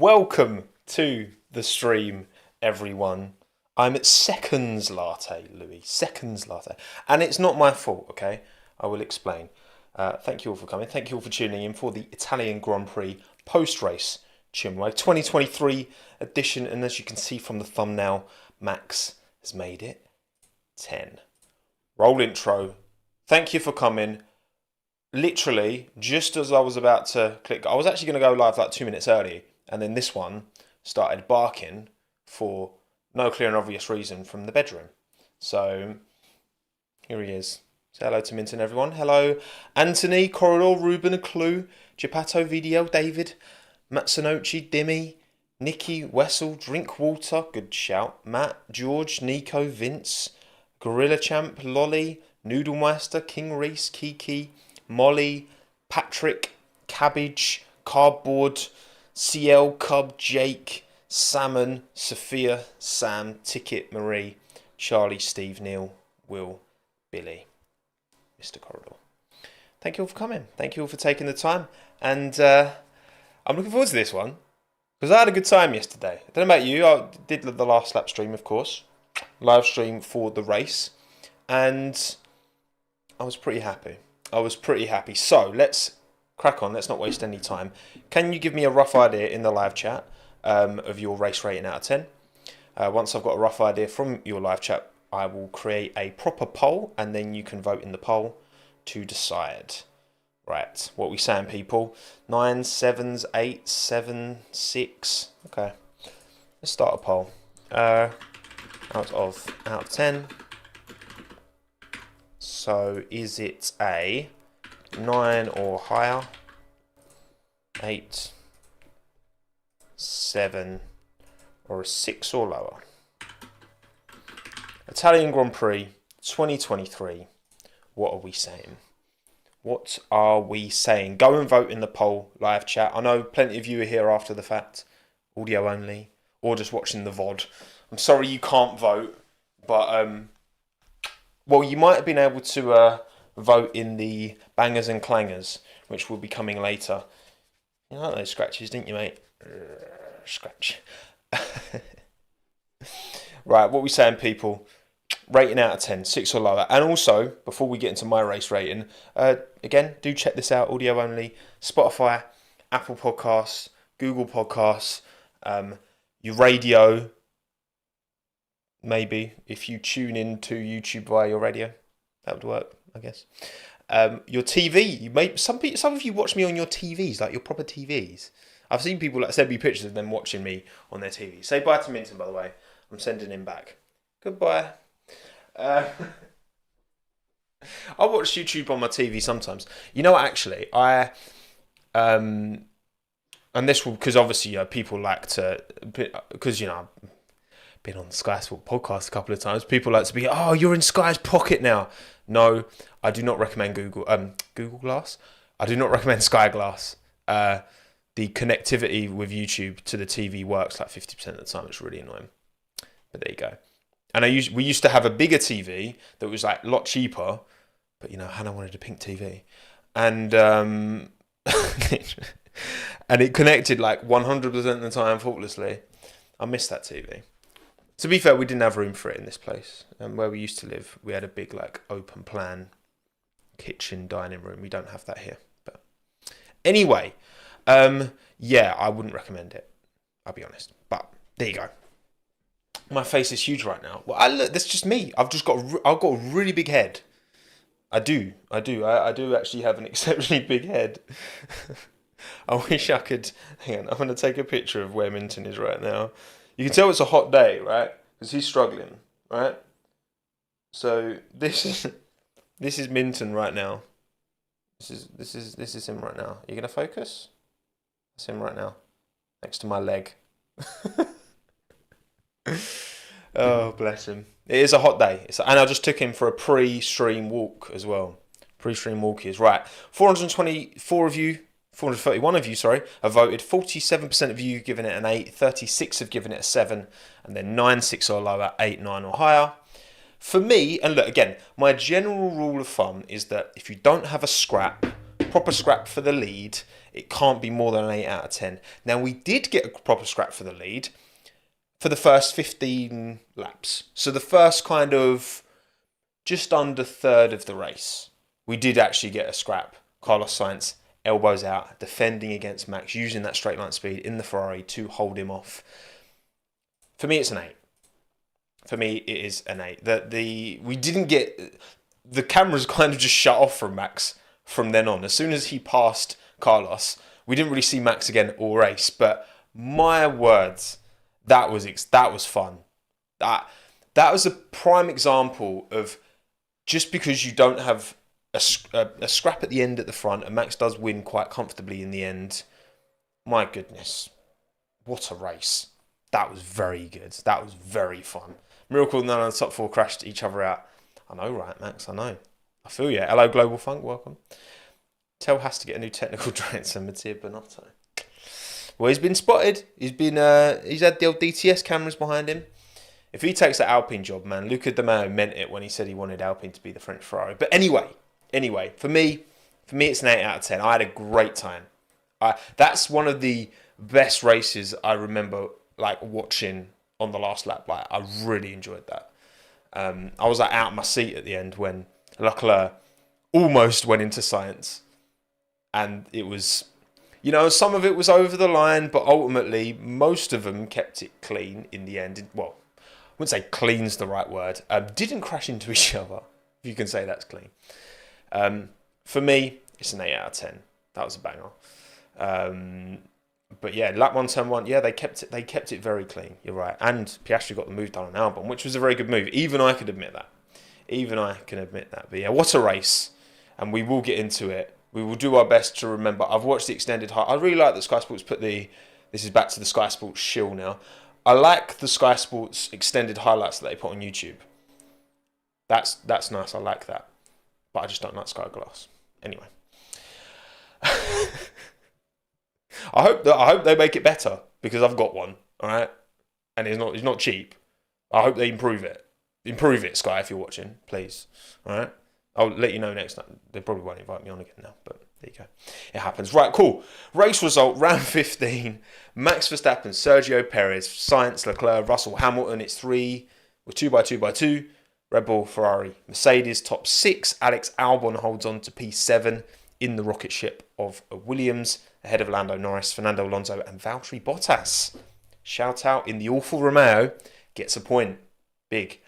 Welcome to the stream, everyone. I'm at Seconds Latte, Louis. Seconds Latte. And it's not my fault, okay? I will explain. Thank you all for coming. Thank you all for tuning in for the Italian Grand Prix post-race Chinwag 2023 edition. And as you can see from the thumbnail, Max has made it 10. Roll intro. Thank you for coming. Literally, just as I was about to click, I was actually going to go live like 2 minutes early. And then this one started barking for no clear and obvious reason from the bedroom. So here he is. Say hello to Minton, everyone. Hello, Anthony, Corridor, Ruben, Clue, Gepato, VDL, David, Matsunochi, Dimmy, Nikki, Wessel, Drinkwater, good shout, Matt, George, Nico, Vince, Gorilla Champ, Lolly, Noodlemeister, King Reese, Kiki, Molly, Patrick, Cabbage, Cardboard, CL, Cub, Jake, Salmon, Sophia, Sam, Ticket, Marie, Charlie, Steve, Neil, Will, Billy, Mr. Corridor. Thank you all for coming. Thank you all for taking the time. And I'm looking forward to this one because I had a good time yesterday. I don't know about you. I did the last lap stream, of course. Live stream for the race. And I was pretty happy. So let's crack on. Let's not waste any time. Can you give me a rough idea in the live chat of your race rating out of 10? Once I've got a rough idea from your live chat, I will create a proper poll and then you can vote in the poll to decide. Right, what are we saying, people? 9, 7s, 8, 7, 6. Okay, let's start a poll. Out of 10. So is it a 9 or higher, 8, 7, or a 6 or lower? Italian Grand Prix 2023. What are we saying? What are we saying? Go and vote in the poll live chat. I know plenty of you are here after the fact, audio only, or just watching the VOD. I'm sorry you can't vote, but well, you might have been able to vote in the bangers and clangers, which will be coming later. You like those scratches, didn't you, mate? Scratch. Right, what are we saying, people? Rating out of 10, 6 or lower. And also, before we get into my race rating, again, do check this out, audio only. Spotify, Apple Podcasts, Google Podcasts, your radio, maybe, if you tune into YouTube via your radio. That would work, I guess. Your TV, some of you watch me on your TVs, like your proper TVs. I've seen people send me pictures of them watching me on their TV. Say bye to Minton, by the way. I'm sending him back. Goodbye. I watch YouTube on my TV sometimes. You know what, actually, and this will, because obviously, people like to, because, I've been on the Sky Sport podcast a couple of times. People like to be, oh, you're in Sky's pocket now. No, I do not recommend Google Glass. I do not recommend Sky Glass. The connectivity with YouTube to the TV works like 50% of the time. It's really annoying. But there you go. And we used to have a bigger TV that was like a lot cheaper, but Hannah wanted a pink TV, and and it connected like 100% of the time faultlessly. I miss that TV. To be fair, we didn't have room for it in this place. Where we used to live, we had a big open plan kitchen, dining room. We don't have that here. But anyway, yeah, I wouldn't recommend it. I'll be honest. But there you go. My face is huge right now. Well, look, that's just me. I've got a really big head. I do actually have an exceptionally big head. I wish I could. Hang on, I'm going to take a picture of where Minton is right now. You can tell it's a hot day, right? Because he's struggling, right? So this is Minton right now. This is him right now. Are you gonna focus? That's him right now, next to my leg. Oh, bless him. It is a hot day, and I just took him for a pre-stream walk as well. Pre-stream walk is right. 424 of you. 431 of you, have voted. 47% of you given it an 8, 36 have given it a 7, and then 9, 6 or lower, 8, 9 or higher. For me, and look, again, my general rule of thumb is that if you don't have a scrap proper scrap for the lead, it can't be more than an 8 out of 10. Now, we did get a proper scrap for the lead for the first 15 laps. So the first kind of just under third of the race, we did actually get a scrap. Carlos Sainz, elbows out, defending against Max, using that straight line speed in the Ferrari to hold him off. For me, it's an 8. For me, it is an 8. We didn't get... The cameras kind of just shut off from Max from then on. As soon as he passed Carlos, we didn't really see Max again all race. But my words, that was fun. That was a prime example of just because you don't have a scrap at the end at the front, and Max does win quite comfortably in the end. My goodness, what a race. That was very good. That was very fun. Miracle none of the top 4 crashed each other out. I know, right, Max? I know. I feel you. Hello, Global Funk. Welcome. Tell has to get a new technical director, Mattia Bonotto. Well, he's been spotted. He's had the old DTS cameras behind him. If he takes that Alpine job, man, Luca Di Maio meant it when he said he wanted Alpine to be the French Ferrari. But anyway, for me, it's an 8 out of 10. I had a great time. That's one of the best races I remember watching on the last lap. I really enjoyed that. I was out of my seat at the end when Leclerc almost went into science, and it was, some of it was over the line, but ultimately most of them kept it clean in the end. Well, I wouldn't say clean's the right word. Didn't crash into each other, if you can say that's clean. For me, it's an 8 out of 10. That was a banger. But yeah, lap 1, turn 1, yeah, they kept it very clean. You're right. And Piastri got the move done on Albon, which was a very good move. Even I could admit that. But yeah, what a race. And we will get into it. We will do our best to remember. I've watched the extended I really like that Sky Sports put this is back to the Sky Sports shill now. I like the Sky Sports extended highlights that they put on YouTube. That's nice. I like that. But I just don't like Sky Glass. Anyway. I hope they make it better, because I've got one, all right? And it's not cheap. I hope they improve it. Improve it, Sky, if you're watching, please. All right? I'll let you know next time. They probably won't invite me on again now, but there you go. It happens. Right, cool. Race result, round 15. Max Verstappen, Sergio Perez, Sainz, Leclerc, Russell, Hamilton. It's 3. We're 2 by 2 by 2. Red Bull, Ferrari, Mercedes, top 6. Alex Albon holds on to P7 in the rocket ship of Williams, ahead of Lando Norris, Fernando Alonso and Valtteri Bottas. Shout out in the awful Romeo, gets a point. Big.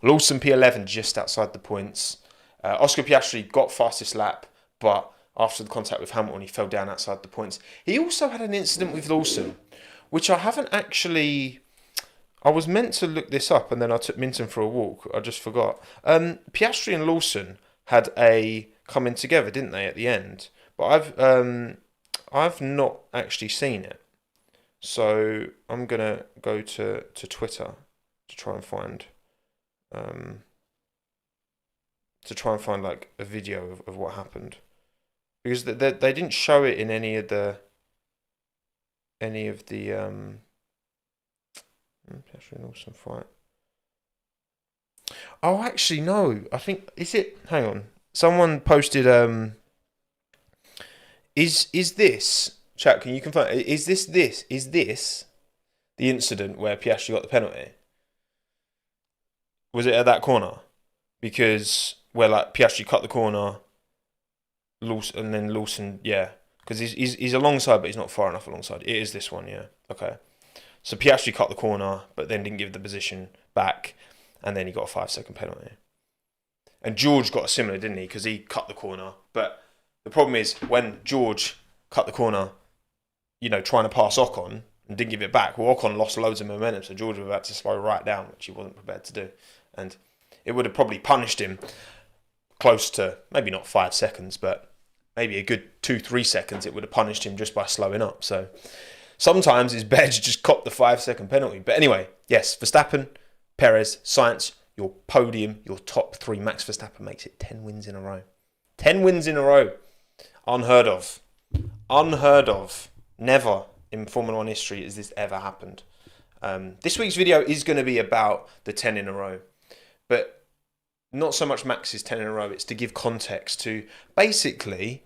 Lawson P11 just outside the points. Oscar Piastri got fastest lap, but after the contact with Hamilton, he fell down outside the points. He also had an incident with Lawson, which I haven't actually... I was meant to look this up, and then I took Minton for a walk. I just forgot. Piastri and Lawson had a coming together, didn't they, at the end? But I've not actually seen it. So I'm gonna go to Twitter to try and find like a video of what happened, because they didn't show it in any of the Piastri and Lawson fight. Oh, actually no. I think hang on. Someone posted is this, chat, can you confirm, is this the incident where Piastri got the penalty? Was it at that corner? Because where Piastri cut the corner, and then Lawson, yeah, because he's alongside, but he's not far enough alongside. It is this one, yeah. Okay. So Piastri cut the corner, but then didn't give the position back, and then he got a 5-second penalty. And George got a similar, didn't he? Because he cut the corner. But the problem is, when George cut the corner, trying to pass Ocon and didn't give it back, well, Ocon lost loads of momentum, so George was about to slow right down, which he wasn't prepared to do. And it would have probably punished him close to, maybe not 5 seconds, but maybe a good 2-3 seconds. It would have punished him just by slowing up. So sometimes it's better to just cop the 5-second penalty. But anyway, yes, Verstappen, Perez, Sainz, your podium, your top 3. Max Verstappen makes it 10 wins in a row. 10 wins in a row. Unheard of. Unheard of. Never in Formula 1 history has this ever happened. This week's video is going to be about the 10 in a row. But not so much Max's 10 in a row. It's to give context to basically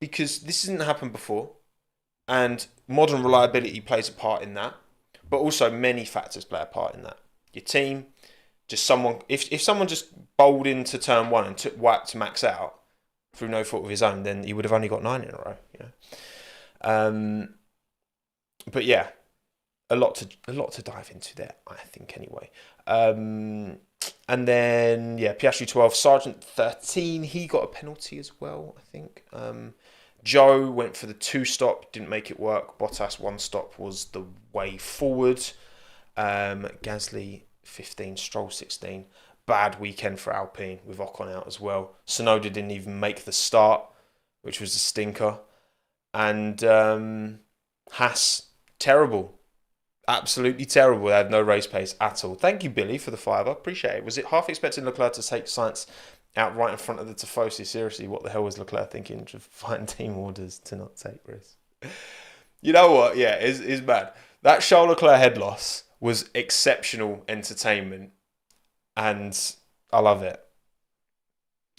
because this hasn't happened before, and modern reliability plays a part in that, but also many factors play a part in that. Your team, just someone, if someone just bowled into turn one and wiped Max out through no fault of his own, then he would have only got 9 in a row. But yeah, a lot to dive into there, I think. Anyway, and then yeah, Piastri 12, Sargent 13. He got a penalty as well, I think. Joe went for the 2-stop, didn't make it work. Bottas 1-stop was the way forward. Gasly 15, Stroll 16. Bad weekend for Alpine with Ocon out as well. Tsunoda didn't even make the start, which was a stinker. And Haas, terrible. Absolutely terrible. They had no race pace at all. Thank you, Billy, for the fiver. Appreciate it. Was it half expecting Leclerc to take Sainz out right in front of the Tifosi? Seriously, what the hell was Leclerc thinking? To find team orders to not take risks. You know what? Yeah, it's bad. That Charles Leclerc head loss was exceptional entertainment, and I love it.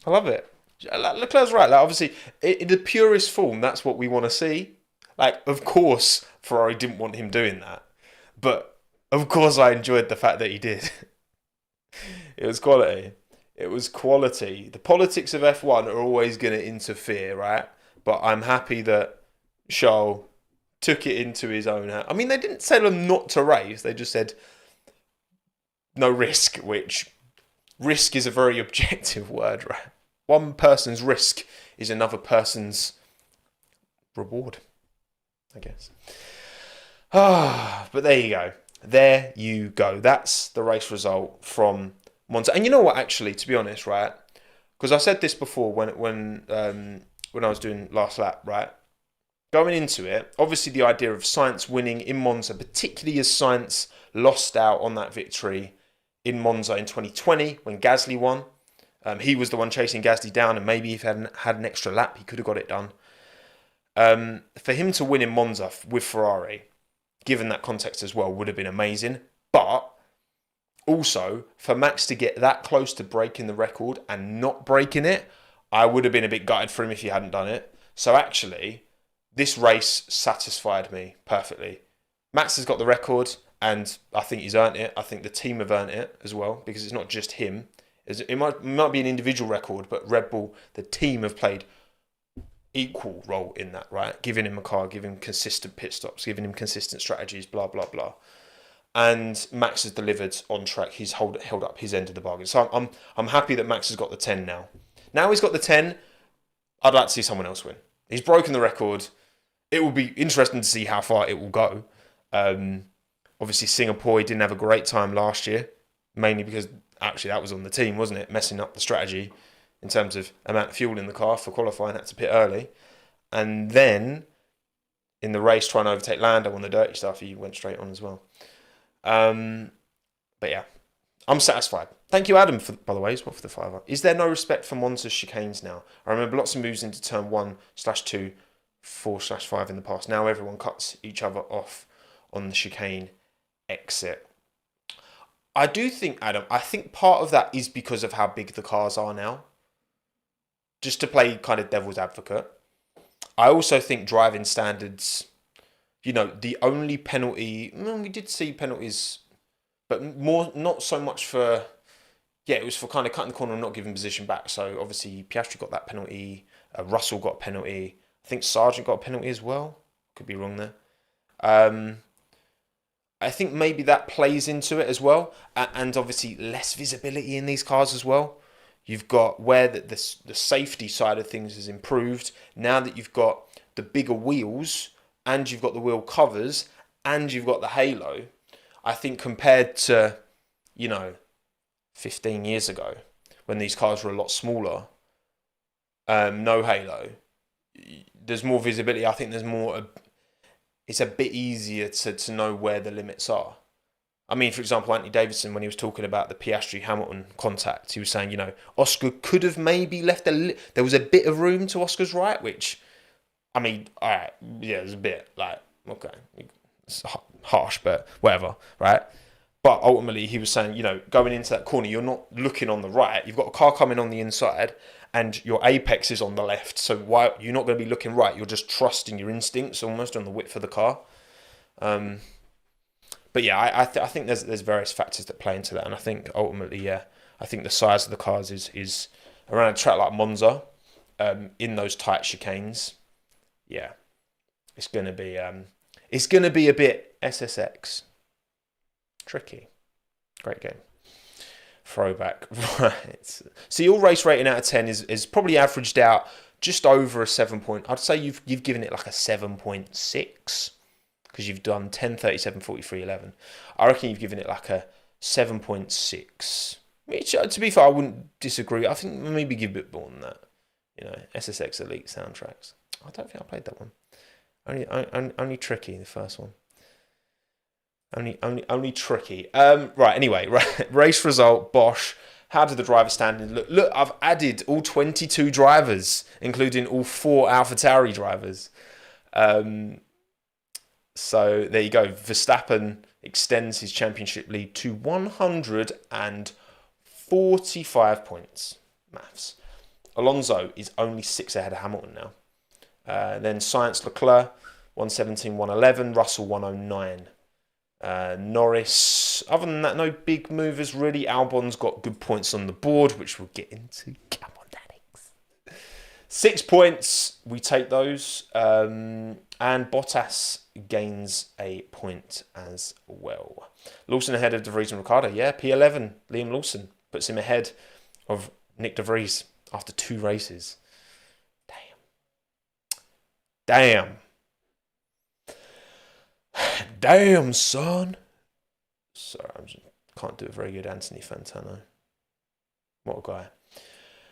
I love it. Leclerc's right. Like, obviously, in the purest form, that's what we want to see. Like, of course, Ferrari didn't want him doing that, but of course, I enjoyed the fact that he did. It was quality. It was quality. The politics of F1 are always going to interfere, right? But I'm happy that Charles took it into his own hand. I mean, they didn't tell him not to race. They just said no risk, which risk is a very objective word, right? One person's risk is another person's reward, I guess. But there you go. There you go. That's the race result from Monza. And you know what, actually, to be honest, right? Because I said this before when I was doing last lap, right? Going into it, obviously the idea of Sainz winning in Monza, particularly as Sainz lost out on that victory in Monza in 2020 when Gasly won. He was the one chasing Gasly down, and maybe if he hadn't had an extra lap, he could have got it done. For him to win in Monza with Ferrari, given that context as well, would have been amazing. But also, for Max to get that close to breaking the record and not breaking it, I would have been a bit gutted for him if he hadn't done it. So actually, this race satisfied me perfectly. Max has got the record, and I think he's earned it. I think the team have earned it as well, because it's not just him. It might be an individual record, but Red Bull, the team, have played equal role in that, right? Giving him a car, giving him consistent pit stops, giving him consistent strategies, blah, blah, blah. And Max has delivered on track. He's held up his end of the bargain. So I'm happy that Max has got the 10 now. Now he's got the 10, I'd like to see someone else win. He's broken the record. It will be interesting to see how far it will go. Obviously, Singapore, he didn't have a great time last year, mainly because actually that was on the team, wasn't it? Messing up the strategy in terms of amount of fuel in the car for qualifying, had to pit early. And then in the race, trying to overtake Lando on the dirty stuff, he went straight on as well. But yeah, I'm satisfied. Thank you, Adam, by the way, as well, for the fiver. Is there no respect for Monza's chicanes now? I remember lots of moves into turn 1/2, 4/5 in the past. Now everyone cuts each other off on the chicane exit. I do think, Adam, I think part of that is because of how big the cars are now. Just to play kind of devil's advocate. I also think driving standards, the only penalty, we did see penalties, but more, not so much for, it was for kind of cutting the corner and not giving position back. So obviously Piastri got that penalty, Russell got a penalty, I think Sargent got a penalty as well. Could be wrong there. I think maybe that plays into it as well. And obviously less visibility in these cars as well. You've got where the safety side of things has improved. Now that you've got the bigger wheels and you've got the wheel covers and you've got the halo, I think compared to, 15 years ago when these cars were a lot smaller, no halo, there's more visibility. I think there's more... It's a bit easier to know where the limits are. I mean, for example, Anthony Davidson, when he was talking about the Piastri-Hamilton contact, he was saying, Oscar could have maybe left there was a bit of room to Oscar's right, which, I mean, all right, yeah, there's a bit, okay, it's harsh, but whatever, right? But ultimately, he was saying, going into that corner, you're not looking on the right. You've got a car coming on the inside, and your apex is on the left. So why you're not going to be looking right? You're just trusting your instincts almost on the width of the car. But yeah, I think there's various factors that play into that, and I think ultimately, yeah, I think the size of the cars is around a track like Monza, in those tight chicanes. Yeah, it's gonna be a bit SSX tricky. Great game. Throwback. Right. So your race rating out of 10 is probably averaged out just over a 7 point. I'd say you've given it like a 7.6 because you've done 10, 37, 43, 11. I reckon you've given it like a 7.6. Which, to be fair, I wouldn't disagree. I think maybe give a bit more than that. SSX Elite soundtracks. I don't think I played that one. Only Tricky, the first one. Only Tricky. Right, anyway, race result, Bosch. How did the driver stand? Look, I've added all 22 drivers, including all 4 AlphaTauri drivers. So there you go. Verstappen extends his championship lead to 145 points. Maths. Alonso is only 6 ahead of Hamilton now. Then Sainz, Leclerc, 117, 111. Russell, 109. Norris, other than that, no big movers really. Albon's got good points on the board, which we'll get into. Come on, Danix. 6 points, we take those. And Bottas gains a point as well. Lawson ahead of De Vries and Ricciardo. Yeah, P11, Liam Lawson puts him ahead of Nick De Vries after 2 races. Damn, son. Sorry, can't do a very good Anthony Fantano. What a guy.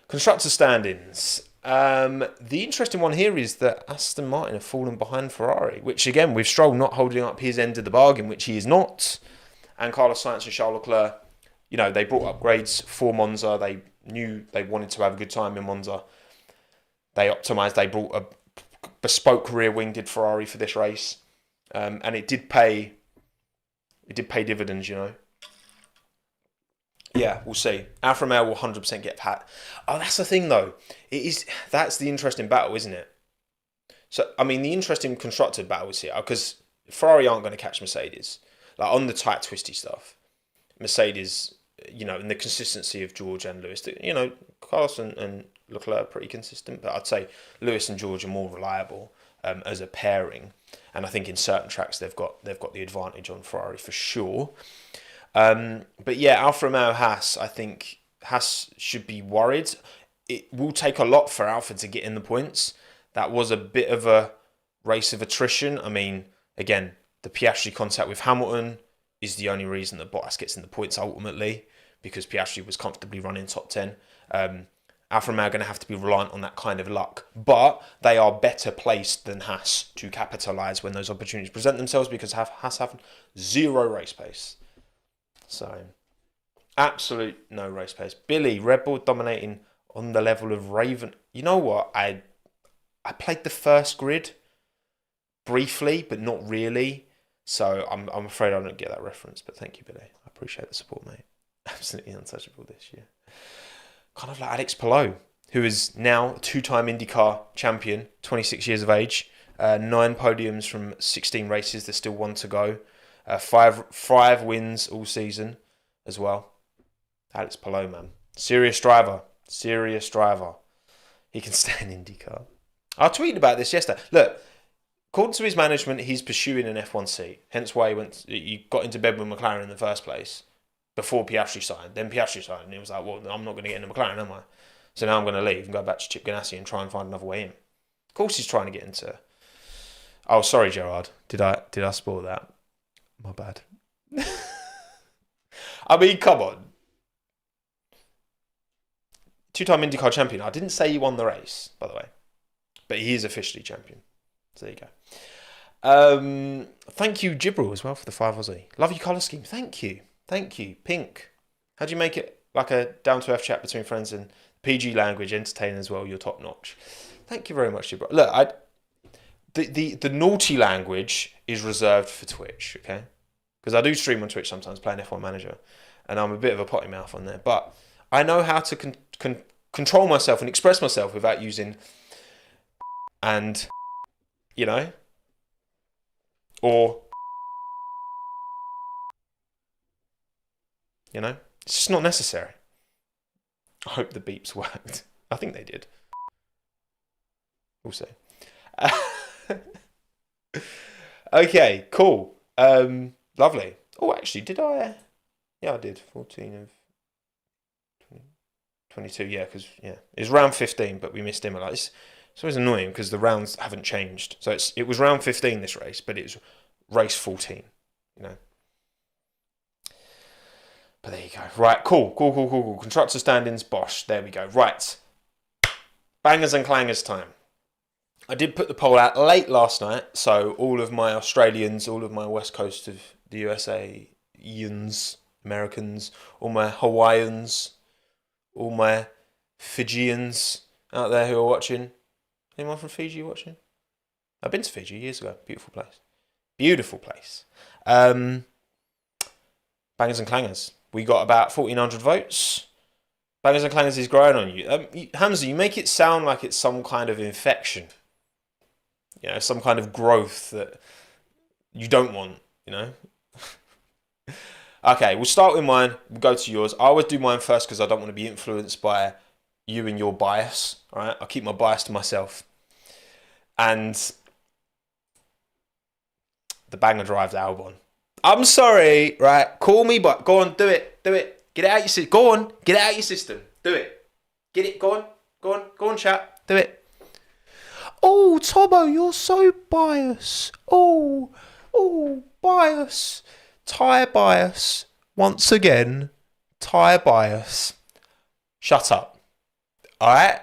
Constructor standings. The interesting one here is that Aston Martin have fallen behind Ferrari, which again, with Stroll not holding up his end of the bargain, which he is not, and Carlos Sainz and Charles Leclerc, they brought upgrades for Monza. They knew they wanted to have a good time in Monza. They optimised. They brought a bespoke rear wing, did Ferrari, for this race. And it did pay dividends, Yeah, we'll see. Alfa Romeo will 100% get pat. Oh, that's the thing, though. That's the interesting battle, isn't it? So, I mean, the interesting constructor battle is here, because Ferrari aren't going to catch Mercedes. Like, on the tight, twisty stuff. Mercedes, and the consistency of George and Lewis, Carlos and Leclerc are pretty consistent, but I'd say Lewis and George are more reliable as a pairing. And I think in certain tracks they've got the advantage on Ferrari for sure. But yeah, Alfa Romeo Haas, I think Haas should be worried. It will take a lot for Alfa to get in the points. That was a bit of a race of attrition. I mean, again, the Piastri contact with Hamilton is the only reason that Bottas gets in the points ultimately, because Piastri was comfortably running top 10. Alfa Romeo are going to have to be reliant on that kind of luck. But they are better placed than Haas to capitalise when those opportunities present themselves, because Haas have 0 race pace. So, absolute no race pace. Billy, Red Bull dominating on the level of Raven. You know what? I played the first grid briefly, but not really. So, I'm afraid I don't get that reference. But thank you, Billy. I appreciate the support, mate. Absolutely untouchable this year. Kind of like Alex Palou, who is now a 2-time IndyCar champion, 26 years of age, 9 podiums from 16 races. There's still 1 to go. 5 wins all season as well. Alex Palou, man. Serious driver. He can stay in IndyCar. I tweeted about this yesterday. Look, according to his management, he's pursuing an F1 seat. Hence why he got into bed with McLaren in the first place. Before Piastri signed. Then Piastri signed, and he was like, well, I'm not going to get into McLaren, am I? So now I'm going to leave and go back to Chip Ganassi and try and find another way in. Of course he's trying to get into... Oh, sorry, Gerard. Did I spoil that? My bad. I mean, come on. 2-time IndyCar champion. I didn't say he won the race, by the way. But he is officially champion. So there you go. Thank you, Gibril, as well, for the 5 Aussie. Love your colour scheme. Thank you. Pink. How'd you make it like a down-to-earth chat between friends and PG language, entertaining as well? You're top notch. Thank you very much, Gibril. Look, the naughty language is reserved for Twitch, okay? Because I do stream on Twitch sometimes, playing F1 Manager, and I'm a bit of a potty mouth on there. But I know how to control myself and express myself without using and, you know, or, you know, it's just not necessary. I hope the beeps worked. I think they did. We'll see. Okay, cool. Lovely. Oh, actually, did I? Yeah, I did. 14 of 22, yeah, because, yeah. It was round 15, but we missed him. Like, it's always annoying because the rounds haven't changed. So it was round 15 this race, but it was race 14, you know. But there you go. Right, cool. Constructor standings, Bosch. There we go. Right. Bangers and clangers time. I did put the poll out late last night, so all of my Australians, all of my west coast of the USA-ians, Americans, all my Hawaiians, all my Fijians out there who are watching. Anyone from Fiji watching? I've been to Fiji years ago. Beautiful place. Beautiful place. Bangers and clangers. We got about 1,400 votes. Bangers and clangers is growing on you. Hamza, you make it sound like it's some kind of infection. You know, some kind of growth that you don't want, you know? Okay, we'll start with mine. We'll go to yours. I always do mine first because I don't want to be influenced by you and your bias, all right? I'll keep my bias to myself. And the Banger Drives Albon. I'm sorry, right? Call me, but go on, do it. Get it out your system. Go on, get it out your system. Do it. Get it, go on, chat. Do it. Oh, Tommo, you're so biased. Oh, bias. Tyre bias. Once again, tyre bias. Shut up. Alright?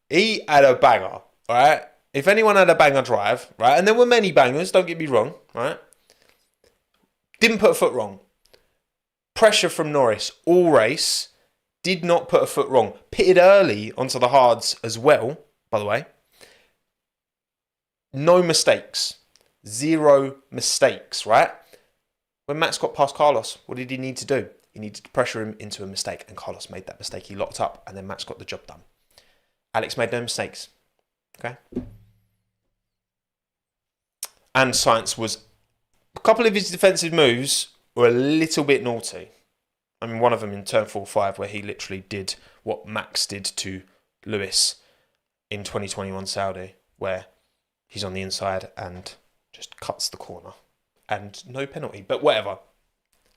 He had a banger. Alright? If anyone had a banger drive, right? And there were many bangers, don't get me wrong, right? Didn't put a foot wrong. Pressure from Norris all race. Did not put a foot wrong. Pitted early onto the hards as well, by the way. No mistakes. 0 mistakes, right? When Max got past Carlos, what did he need to do? He needed to pressure him into a mistake, and Carlos made that mistake. He locked up, and then Max got the job done. Alex made no mistakes. Okay? And Sainz was... A couple of his defensive moves were a little bit naughty. I mean, one of them in turn 4-5, where he literally did what Max did to Lewis in 2021 Saudi, where he's on the inside and just cuts the corner. And no penalty, but whatever.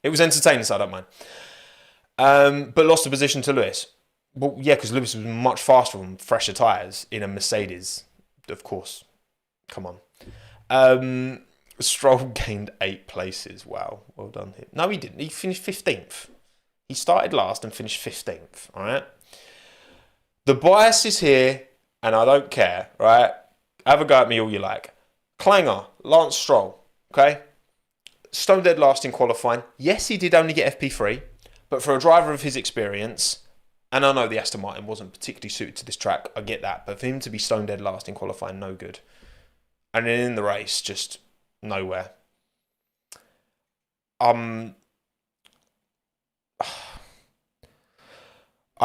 It was entertaining, so I don't mind. But lost the position to Lewis. Well, yeah, because Lewis was much faster on fresher tyres in a Mercedes, of course. Come on. Stroll gained 8 places. Wow, well done him. No, he didn't. He finished 15th. He started last and finished 15th, all right? The bias is here, and I don't care, right? Have a go at me all you like. Clanger, Lance Stroll, okay? Stone dead last in qualifying. Yes, he did only get FP3, but for a driver of his experience, and I know the Aston Martin wasn't particularly suited to this track, I get that, but for him to be stone dead last in qualifying, no good. And then in the race, just nowhere. I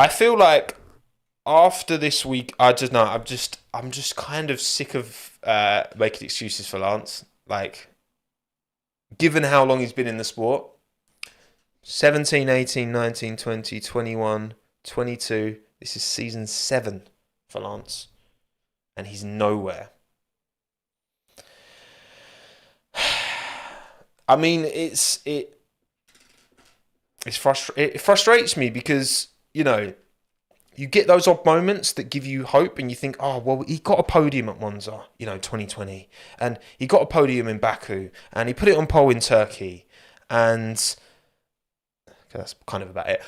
feel like after this week, I'm just kind of sick of making excuses for Lance. Like, given how long he's been in the sport, 17, 18, 19, 20, 21, 22. This is season 7 for Lance, and he's nowhere. I mean, it frustrates me because, you know, you get those odd moments that give you hope and you think, oh, well, he got a podium at Monza, 2020. And he got a podium in Baku. And he put it on pole in Turkey. And that's kind of about it.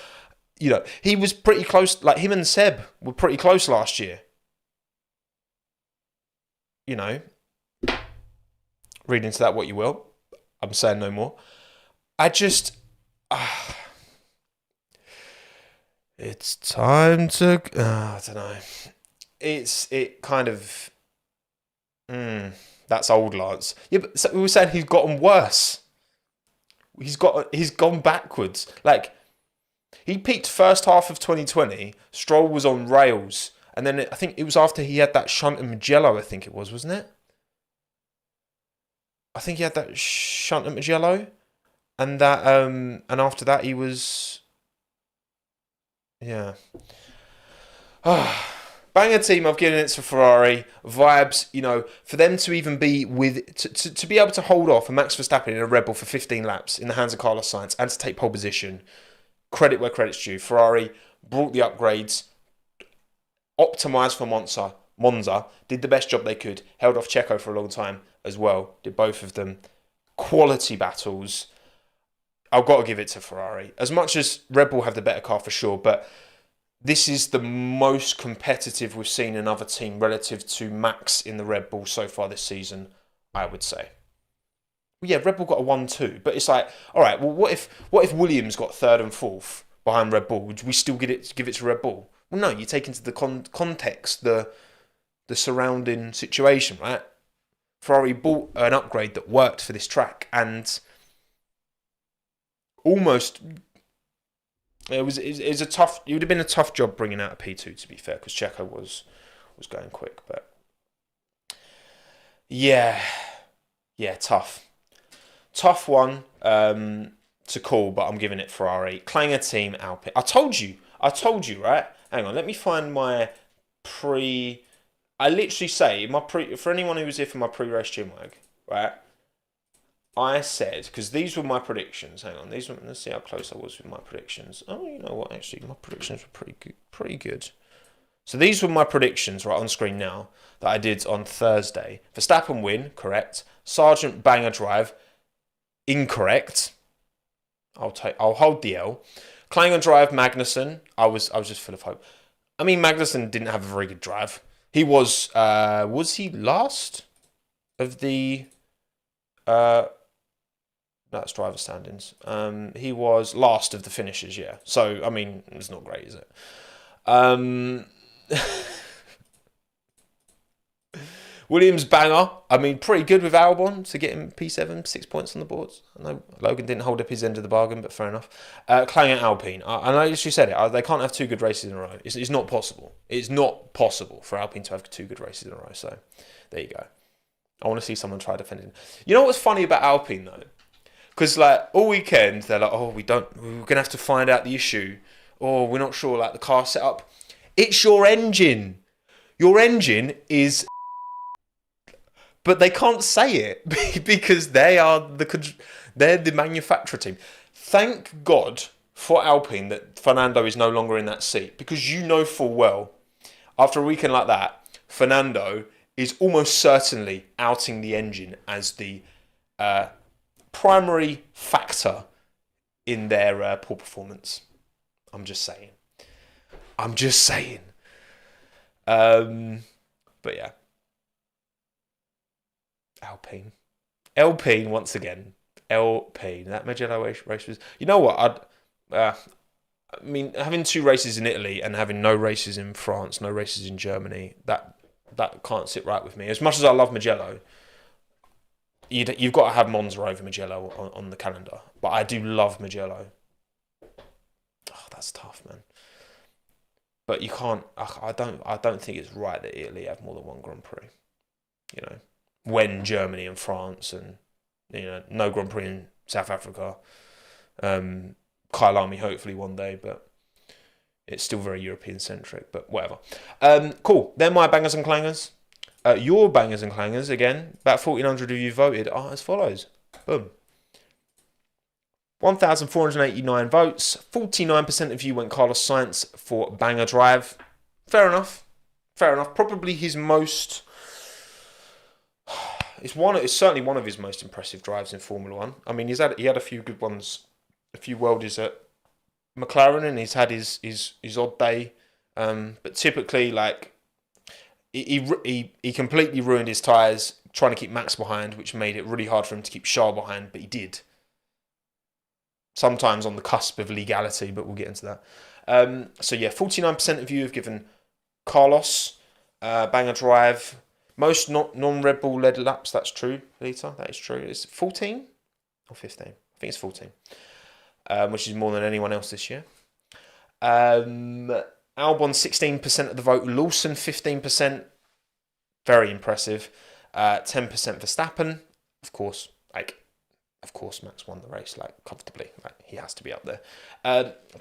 He was pretty close. Like, him and Seb were pretty close last year. Read into that what you will. I'm saying no more. It's time to... I don't know. That's old Lance. Yeah, but so we were saying he's gotten worse. He's gone backwards. Like, He peaked first half of 2020. Stroll was on rails. And then I think it was after he had that shunt in Mugello, I think it was, wasn't it? I think he had that shunt at Mugello. And that and after that he was yeah. Banger team, I've given it to Ferrari. Vibes, for them to even be to be able to hold off a Max Verstappen in a Red Bull for 15 laps in the hands of Carlos Sainz and to take pole position. Credit where credit's due. Ferrari brought the upgrades, optimised for Monza, did the best job they could, held off Checo for a long time as well, did both of them. Quality battles. I've got to give it to Ferrari. As much as Red Bull have the better car for sure, but this is the most competitive we've seen another team relative to Max in the Red Bull so far this season, I would say. Yeah, Red Bull got a 1-2, but it's like, all right, well, what if Williams got third and fourth behind Red Bull? Would we still give it to Red Bull? Well, no, you take into the context the surrounding situation, right? Ferrari bought an upgrade that worked for this track, and almost it was a tough. It would have been a tough job bringing out a P2, to be fair, because Checo was going quick, but yeah, tough one to call, but I'm giving it Ferrari. Clanger team Alpine. I told you, right? Hang on, let me find my pre. I literally say for anyone who was here for my pre-race Chinwag, right? I said, because these were my predictions. Hang on, let's see how close I was with my predictions. Oh, you know what? Actually, my predictions were pretty good. So these were my predictions right on screen now that I did on Thursday. Verstappen win, correct. Sargent banger drive, incorrect. I'll hold the L. Klang drive, Magnussen. I was just full of hope. I mean, Magnussen didn't have a very good drive. He was he last of the that's driver standings. He was last of the finishers, yeah. So, I mean, it's not great, is it? Williams banger. I mean, pretty good with Albon to get him P7, 6 points on the boards. I know Logan didn't hold up his end of the bargain, but fair enough. Klang at Alpine. I know you said it. They can't have two good races in a row. It's not possible. It's not possible for Alpine to have two good races in a row. So, there you go. I want to see someone try defending. You know what's funny about Alpine, though? Because, like, all weekend, they're like, oh, we're going to have to find out the issue. Or we're not sure, like, the car setup. It's your engine. Your engine is... But they can't say it because they're the manufacturer team. Thank God for Alpine that Fernando is no longer in that seat, because you know full well, after a weekend like that, Fernando is almost certainly outing the engine as the primary factor in their poor performance. I'm just saying. But yeah. Alpine once again. Alpine. That Mugello race was... You know what? I mean, having two races in Italy and having no races in France, no races in Germany, that can't sit right with me. As much as I love Mugello, you've got to have Monza over Mugello on the calendar. But I do love Mugello. Oh, that's tough, man. But you can't... I don't think it's right that Italy have more than one Grand Prix. You know, when Germany and France and, no Grand Prix in South Africa. Kyalami hopefully one day, but it's still very European-centric, but whatever. Cool. They're my bangers and clangers. Your bangers and clangers, again, about 1,400 of you voted, are as follows. Boom. 1,489 votes. 49% of you went Carlos Sainz for banger drive. Fair enough. Probably his most... It's certainly one of his most impressive drives in Formula One. I mean, he had a few good ones, a few worldies at McLaren, and he's had his odd day. But typically, like, he completely ruined his tyres trying to keep Max behind, which made it really hard for him to keep Charles behind. But he did. Sometimes on the cusp of legality, but we'll get into that. So yeah, 49% of you have given Carlos banger drive. Most non-Red Bull led laps, that's true, Lita, that is true. It's 14 or 15? I think it's 14, which is more than anyone else this year. Um, Albon 16% of the vote. Lawson 15%. Very impressive. 10% Verstappen. Of course, Max won the race comfortably. He has to be up there.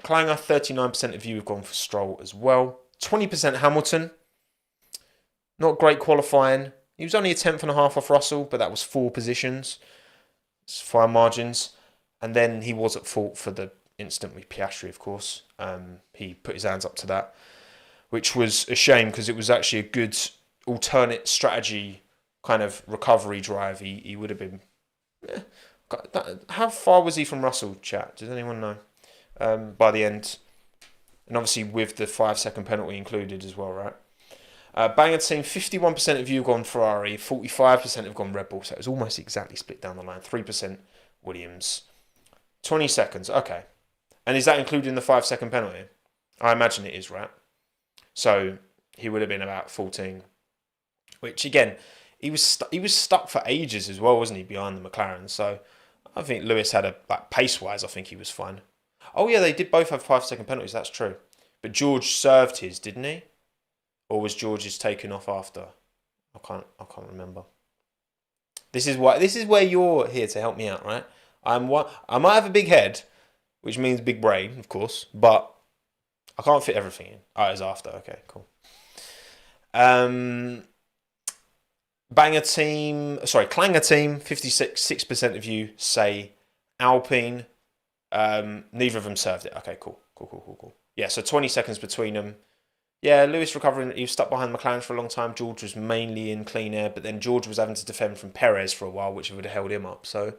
Klanger 39% of you have gone for Stroll as well. 20% Hamilton. Not great qualifying. He was only a tenth and a half off Russell, but that was 4 positions. It's fine margins. And then he was at fault for the incident with Piastri, of course. He put his hands up to that, which was a shame because it was actually a good alternate strategy kind of recovery drive. He would have been... How far was he from Russell, chat? Does anyone know? By the end. And obviously with the 5-second penalty included as well, right? Banger team, 51% of you have gone Ferrari, 45% have gone Red Bull, so it was almost exactly split down the line. 3% Williams. 20 seconds, okay. And is that including the 5-second penalty? I imagine it is, right? So he would have been about 14. Which again, he was stuck for ages as well, wasn't he, behind the McLaren? So I think Lewis had pace-wise, I think he was fine. Oh yeah, they did both have 5-second penalties, that's true. But George served his, didn't he? Or was George's taken off after? I can't remember. This is where you're here to help me out, right? I might have a big head, which means big brain, of course, but I can't fit everything in. Oh, it's after. Okay, cool. Klanger team, 56% of you say Alpine. Neither of them served it. Okay, cool. Yeah, so 20 seconds between them. Yeah, Lewis recovering. He was stuck behind McLaren for a long time. George was mainly in clean air, but then George was having to defend from Perez for a while, which would have held him up. So,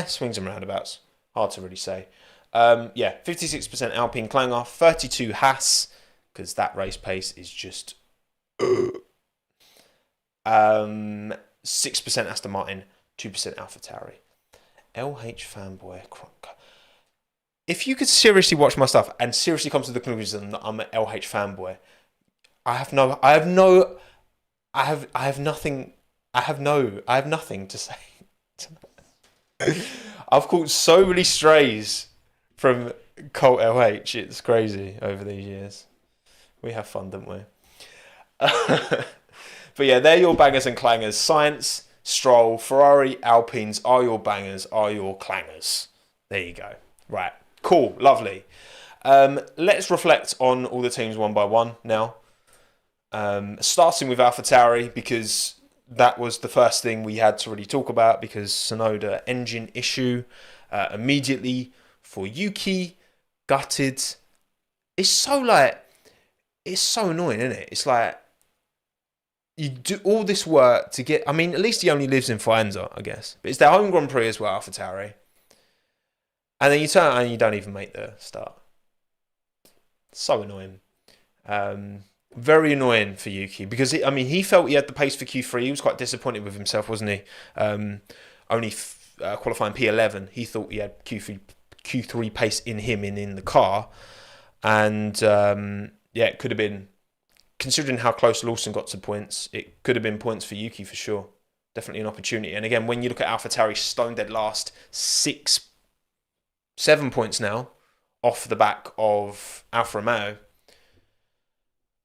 swings and roundabouts. Hard to really say. 56% Alpine Klanger, 32 Haas, because that race pace is just... 6% Aston Martin, 2% AlphaTauri. LH fanboy. If you could seriously watch my stuff and seriously come to the conclusion that I'm an LH fanboy, I have nothing to say. I've caught so many strays from Colt LH. It's crazy over these years. We have fun, don't we? But yeah, they're your bangers and clangers. Science, Stroll, Ferrari, Alpines are your bangers, are your clangers. There you go. Right. Cool. Lovely. Let's reflect on all the teams one by one now. Starting with AlphaTauri, because that was the first thing we had to really talk about, because Tsunoda engine issue immediately for Yuki. Gutted. It's so annoying, isn't it? It's like, you do all this work to get... I mean, at least he only lives in Faenza, I guess. But it's their home Grand Prix as well, AlphaTauri. And then you turn out and you don't even make the start. So annoying. Very annoying for Yuki. Because, he felt he had the pace for Q3. He was quite disappointed with himself, wasn't he? Only qualifying P11. He thought he had Q3 pace in him and in the car. And, it could have been... Considering how close Lawson got to points, it could have been points for Yuki for sure. Definitely an opportunity. And again, when you look at AlphaTauri, stone dead last, 7 points now off the back of Alfa Romeo.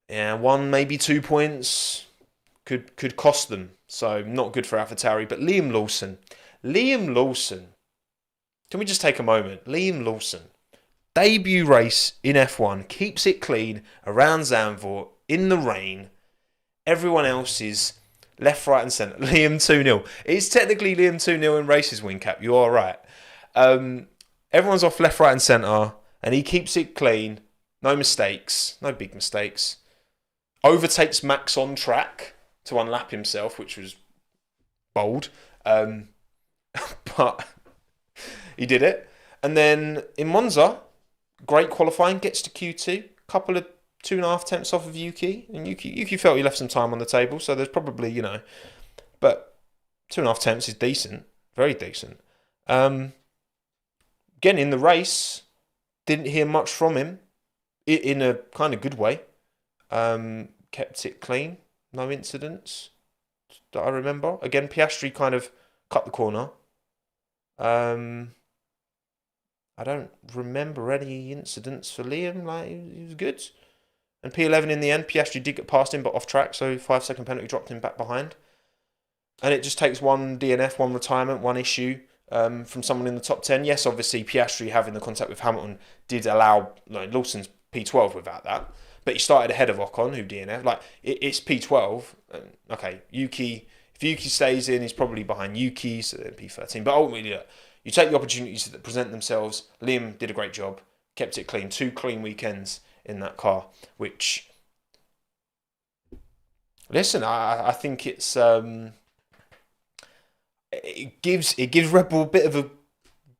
Yeah, 1, maybe 2 points could cost them. So not good for AlphaTauri. But Liam Lawson. Can we just take a moment? Liam Lawson. Debut race in F1. Keeps it clean around Zandvoort. In the rain, everyone else is left, right and centre. Liam 2-0. It's technically Liam 2-0 in races, Wingcap. You are right. Everyone's off left, right and centre, and he keeps it clean. No mistakes. No big mistakes. Overtakes Max on track to unlap himself, which was bold. But he did it. And then in Monza, great qualifying, gets to Q2. Couple of 2.5 tenths off of Yuki. And Yuki felt he left some time on the table, so there's probably, but 2.5 tenths is decent. Very decent. Again, in the race, didn't hear much from him in a kind of good way. Kept it clean. No incidents that I remember. Again, Piastri kind of cut the corner. I don't remember any incidents for Liam. Like, he was good. And P11 in the end, Piastri did get past him, but off track, so 5 second penalty dropped him back behind. And it just takes one DNF, one retirement, one issue from someone in the top 10. Yes, obviously, Piastri having the contact with Hamilton did allow Lawson's P12 without that. But he started ahead of Ocon, who DNF. Like, it's P12. Okay, Yuki, if Yuki stays in, he's probably behind Yuki, so then P13. But ultimately, look, you take the opportunities that present themselves. Liam did a great job, kept it clean. 2 clean weekends in that car, which, listen, I think it gives Red Bull a bit of a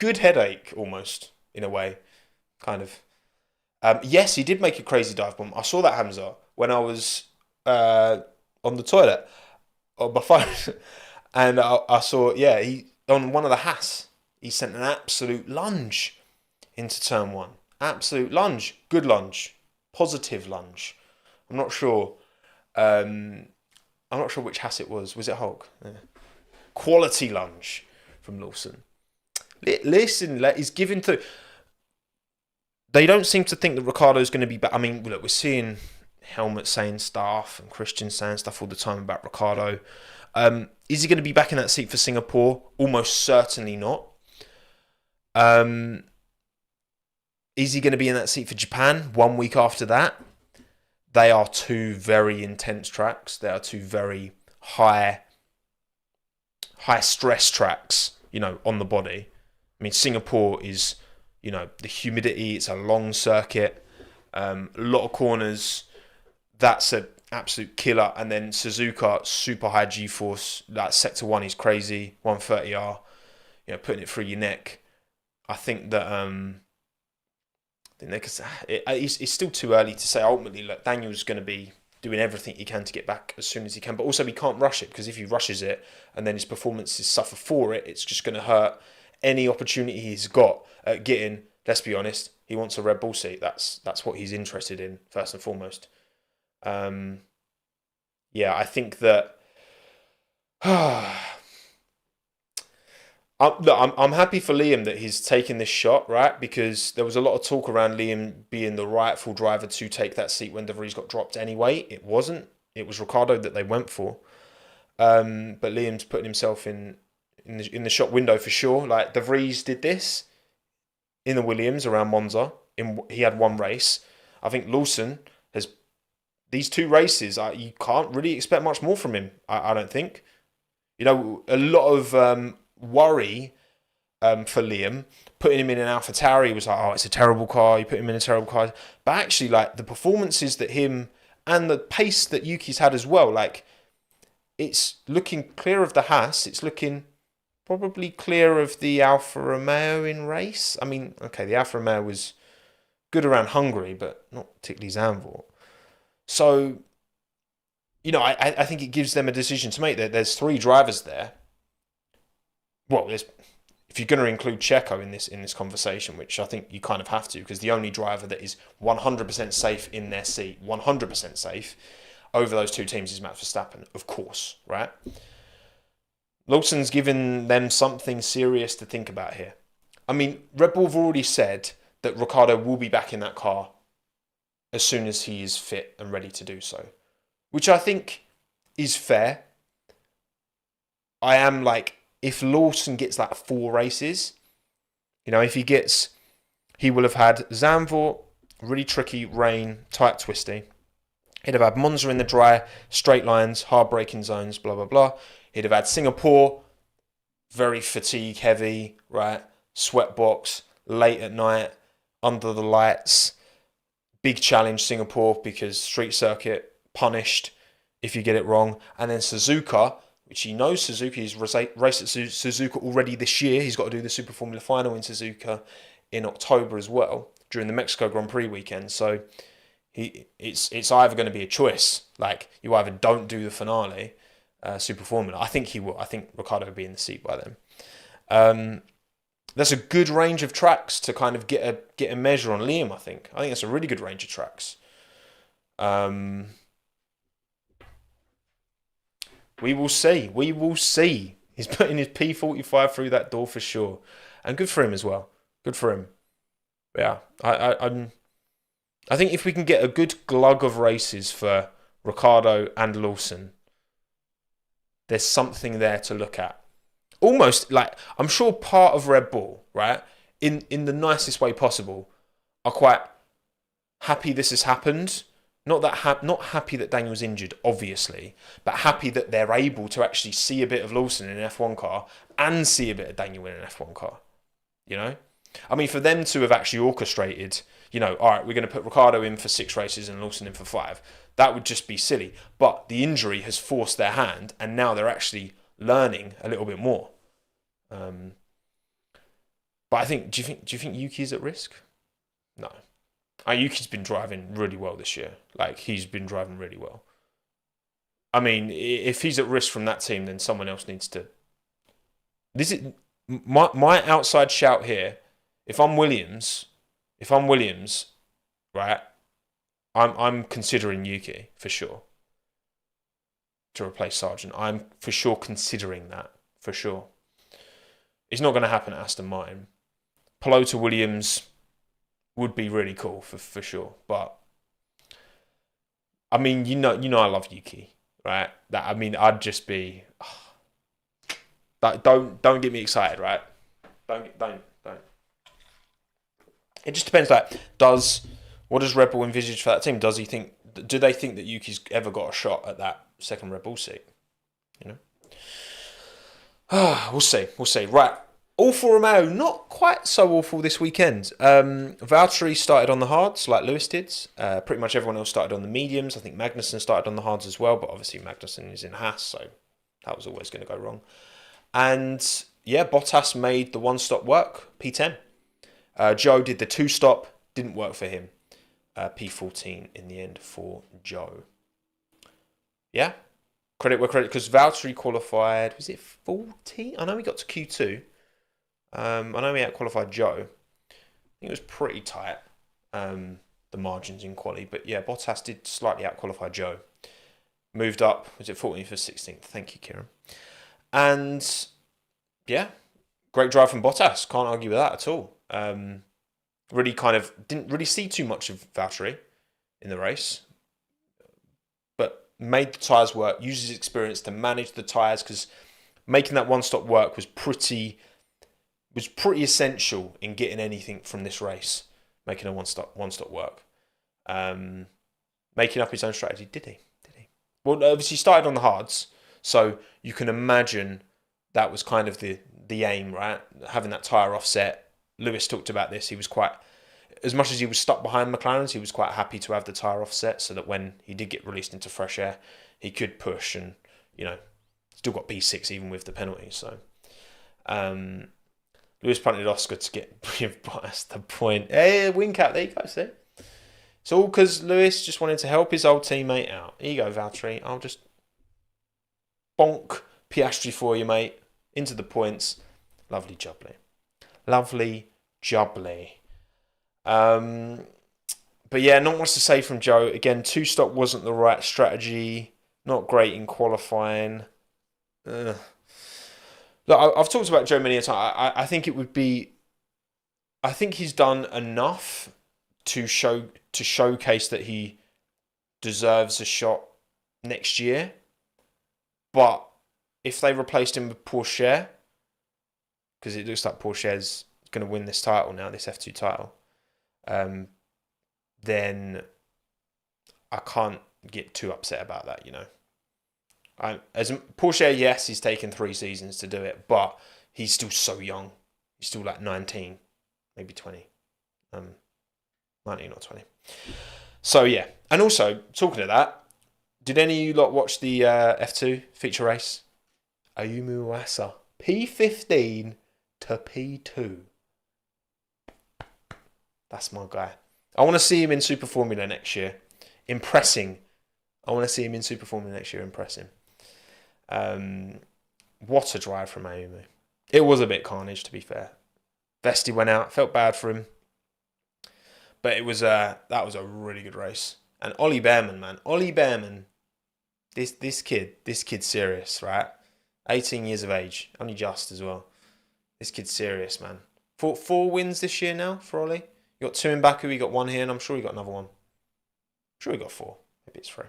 good headache, almost, in a way, kind of. Yes, he did make a crazy dive bomb. I saw that, Hamza, when I was on the toilet on my phone, and I saw, yeah, he on one of the Haas, he sent an absolute lunge into turn one. Absolute lunge, good lunge, positive lunge. I'm not sure. I'm not sure which Haas it was. Was it Hulk? Yeah. Quality lunge from Lawson. Listen, he's given to. They don't seem to think that Ricciardo's going to be back. I mean, look, we're seeing Helmut saying stuff and Christian saying stuff all the time about Ricciardo. Is he going to be back in that seat for Singapore? Almost certainly not. Is he going to be in that seat for Japan 1 week after that? They are 2 very intense tracks. They are 2 very high stress tracks, on the body. I mean, Singapore is, the humidity. It's a long circuit, a lot of corners. That's an absolute killer. And then Suzuka, super high G-force. That sector 1 is crazy, 130R. Putting it through your neck. I think that it's still too early to say. Ultimately, look, Daniel's going to be doing everything he can to get back as soon as he can. But also, he can't rush it, because if he rushes it and then his performances suffer for it, it's just going to hurt any opportunity he's got at getting. Let's be honest, he wants a Red Bull seat. That's what he's interested in first and foremost. I think that. I'm happy for Liam that he's taken this shot, right? Because there was a lot of talk around Liam being the rightful driver to take that seat when De Vries got dropped anyway. It wasn't. It was Ricciardo that they went for. But Liam's putting himself in the shot window for sure. Like, De Vries did this in the Williams around Monza. He had 1 race. I think Lawson has these 2 races. You can't really expect much more from him. I don't think. A lot of worry for Liam, putting him in an AlphaTauri was like, oh, it's a terrible car. You put him in a terrible car. But actually, like, the performances that him and the pace that Yuki's had as well, like, it's looking clear of the Haas. It's looking probably clear of the Alfa Romeo in race. I mean, okay, the Alfa Romeo was good around Hungary, but not particularly Zandvoort. So, I think it gives them a decision to make. There's 3 drivers there. Well, if you're going to include Checo in this conversation, which I think you kind of have to, because the only driver that is 100% safe in their seat, 100% safe, over those 2 teams is Max Verstappen, of course, right? Lawson's given them something serious to think about here. I mean, Red Bull have already said that Ricciardo will be back in that car as soon as he is fit and ready to do so, which I think is fair. I am like, if Lawson gets like 4 races, if he will have had Zandvoort, really tricky, rain, tight, twisty. He'd have had Monza in the dry, straight lines, hard braking zones, blah, blah, blah. He'd have had Singapore, very fatigue heavy, right? Sweat box, late at night, under the lights. Big challenge, Singapore, because street circuit, punished if you get it wrong. And then Suzuka, which he knows Suzuki's raced at Suzuka already this year. He's got to do the Super Formula Final in Suzuka in October as well, during the Mexico Grand Prix weekend. So it's either going to be a choice. Like, you either don't do the finale, Super Formula. I think he will. I think Ricciardo will be in the seat by then. That's a good range of tracks to kind of get a measure on Liam, I think. I think that's a really good range of tracks. We will see. We will see. He's putting his P45 through that door for sure. And good for him as well. Good for him. Yeah, I think if we can get a good glug of races for Ricardo and Lawson, there's something there to look at. Almost like I'm sure part of Red Bull, right, in the nicest way possible, are quite happy this has happened. Not happy that Daniel's injured, obviously, but happy that they're able to actually see a bit of Lawson in an F1 car and see a bit of Daniel in an F1 car. You know, I mean, for them to have actually orchestrated, all right, we're going to put Ricardo in for 6 races and Lawson in for 5. That would just be silly. But the injury has forced their hand, and now they're actually learning a little bit more. But I think, do you think Yuki's at risk? No. Yuki's been driving really well this year. Like, he's been driving really well. I mean, if he's at risk from that team, then someone else needs to. This is my outside shout here. If I'm Williams, right, I'm considering Yuki for sure to replace Sargent. I'm for sure considering that for sure. It's not going to happen at Aston Martin. Pelot to Williams would be really cool for sure. But I mean, I love Yuki, right? That I mean, I'd just be. Don't get me excited, right? Don't. It just depends. Like, what does Red Bull envisage for that team? Do they think that Yuki's ever got a shot at that second Red Bull seat? We'll see. Right. Alfa Romeo, not quite so awful this weekend. Valtteri started on the hards like Lewis did. Pretty much everyone else started on the mediums. I think Magnussen started on the hards as well, but obviously Magnussen is in Haas, so that was always going to go wrong. And yeah, Bottas made the one-stop work, P10. Joe did the two-stop, didn't work for him. P14 in the end for Joe. Yeah, credit where credit, because Valtteri qualified, was it 14? I know he got to Q2. I know he out-qualified Joe. I think it was pretty tight, the margins in quali. But yeah, Bottas did slightly out-qualify Joe. Moved up, was it 14th or 16th? Thank you, Kieran. And yeah, great drive from Bottas. Can't argue with that at all. Really kind of didn't really see too much of Valtteri in the race, but made the tyres work, used his experience to manage the tyres, because making that one-stop work was pretty essential in getting anything from this race. Making a one-stop work. Making up his own strategy. Did he? Well, obviously he started on the hards, so you can imagine that was kind of the aim, right? Having that tyre offset. Lewis talked about this. He was quite, as much as he was stuck behind McLaren's, he was quite happy to have the tyre offset so that when he did get released into fresh air, he could push and, still got P6 even with the penalty. So, Lewis punted Oscar to give Bottas the point. Hey, win cap, there you go, see? It's all because Lewis just wanted to help his old teammate out. Here you go, Valtteri. I'll just bonk Piastri for you, mate. Into the points. Lovely jubbly. But yeah, not much to say from Joe. Again, two-stop wasn't the right strategy. Not great in qualifying. Look, I've talked about Joe many a time. I think it would be. I think he's done enough to showcase that he deserves a shot next year. But if they replaced him with Porsche, because it looks like Porsche's going to win this title now, this F2 title, then I can't get too upset about that, As Porsche, yes, he's taken 3 seasons to do it, but he's still so young. He's still like 19, maybe 20. 19 or 20. So, yeah. And also, talking of that, did any of you lot watch the F2 feature race? Ayumu Iwasa, P15 to P2. That's my guy. I want to see him in Super Formula next year. Impressing. What a drive from Ayumu. It was a bit carnage, to be fair. Vesti went out. Felt bad for him. But it was that was a really good race. And Ollie Behrman, man. Ollie Behrman. This kid's serious, right? 18 years of age. Only just as well. This kid's serious, man. 4 wins this year now for Ollie. You got 2 in Baku, you got 1 here, and I'm sure you got another one. I'm sure you got 4. Maybe it's 3.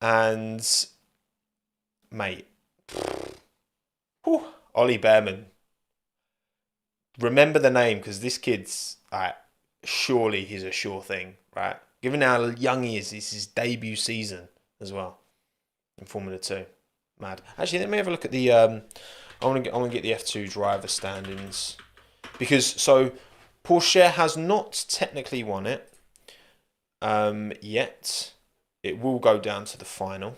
And, mate, Ollie Behrman. Remember the name, because this kid's, surely he's a sure thing, right? Given how young he is, it's his debut season as well in Formula 2. Mad. Actually, let me have a look at the, I want to get the F2 driver standings. Because, so, Porsche has not technically won it yet. It will go down to the final.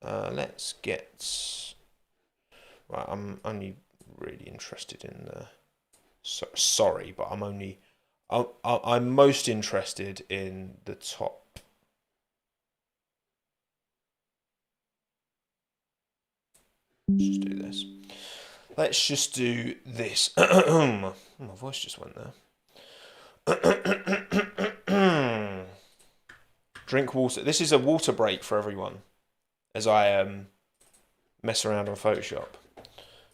Let's get... Right, I'm only really interested in the... sorry, but I'm most interested in the top. Let's just do this. Let's just do this. My voice just went there. Drink water. This is a water break for everyone as I mess around on Photoshop.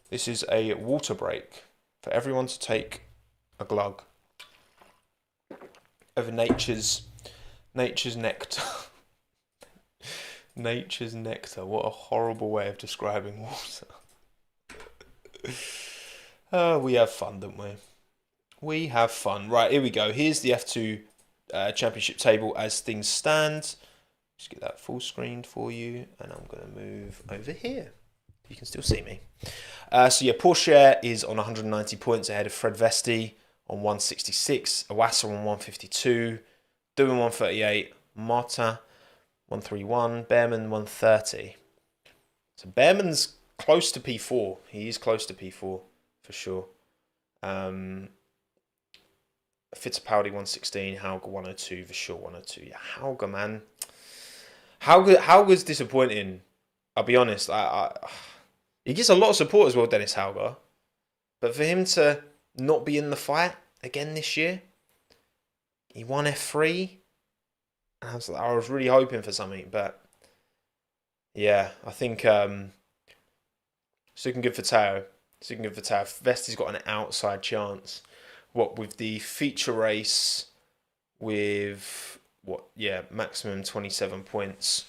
This is a water break for everyone to take a glug of nature's nectar. Nature's nectar. What a horrible way of describing water. We have fun, don't we? We have fun. Right, here we go. Here's the F2 championship table as things stand. Just get that full screened for you, and I'm going to move over here. You can still see me. So yeah, Porsche is on 190 points ahead of Fred Vesti on 166, Iwasa on 152, Doohan 138, Martin 131, Behrman 130. So Behrman's close to P4. He is close to P4 for sure. Fittipaldi 116, Hauger 102, Vachon 102. Yeah, Hauger, man. Hauger's disappointing. I'll be honest. He gets a lot of support as well, Dennis Hauger. But for him to not be in the fight again this year, he won F3. And I was really hoping for something, but yeah, I think it's looking good for Tao. It's looking good for Tao. Vesti's got an outside chance. What with the feature race with maximum 27 points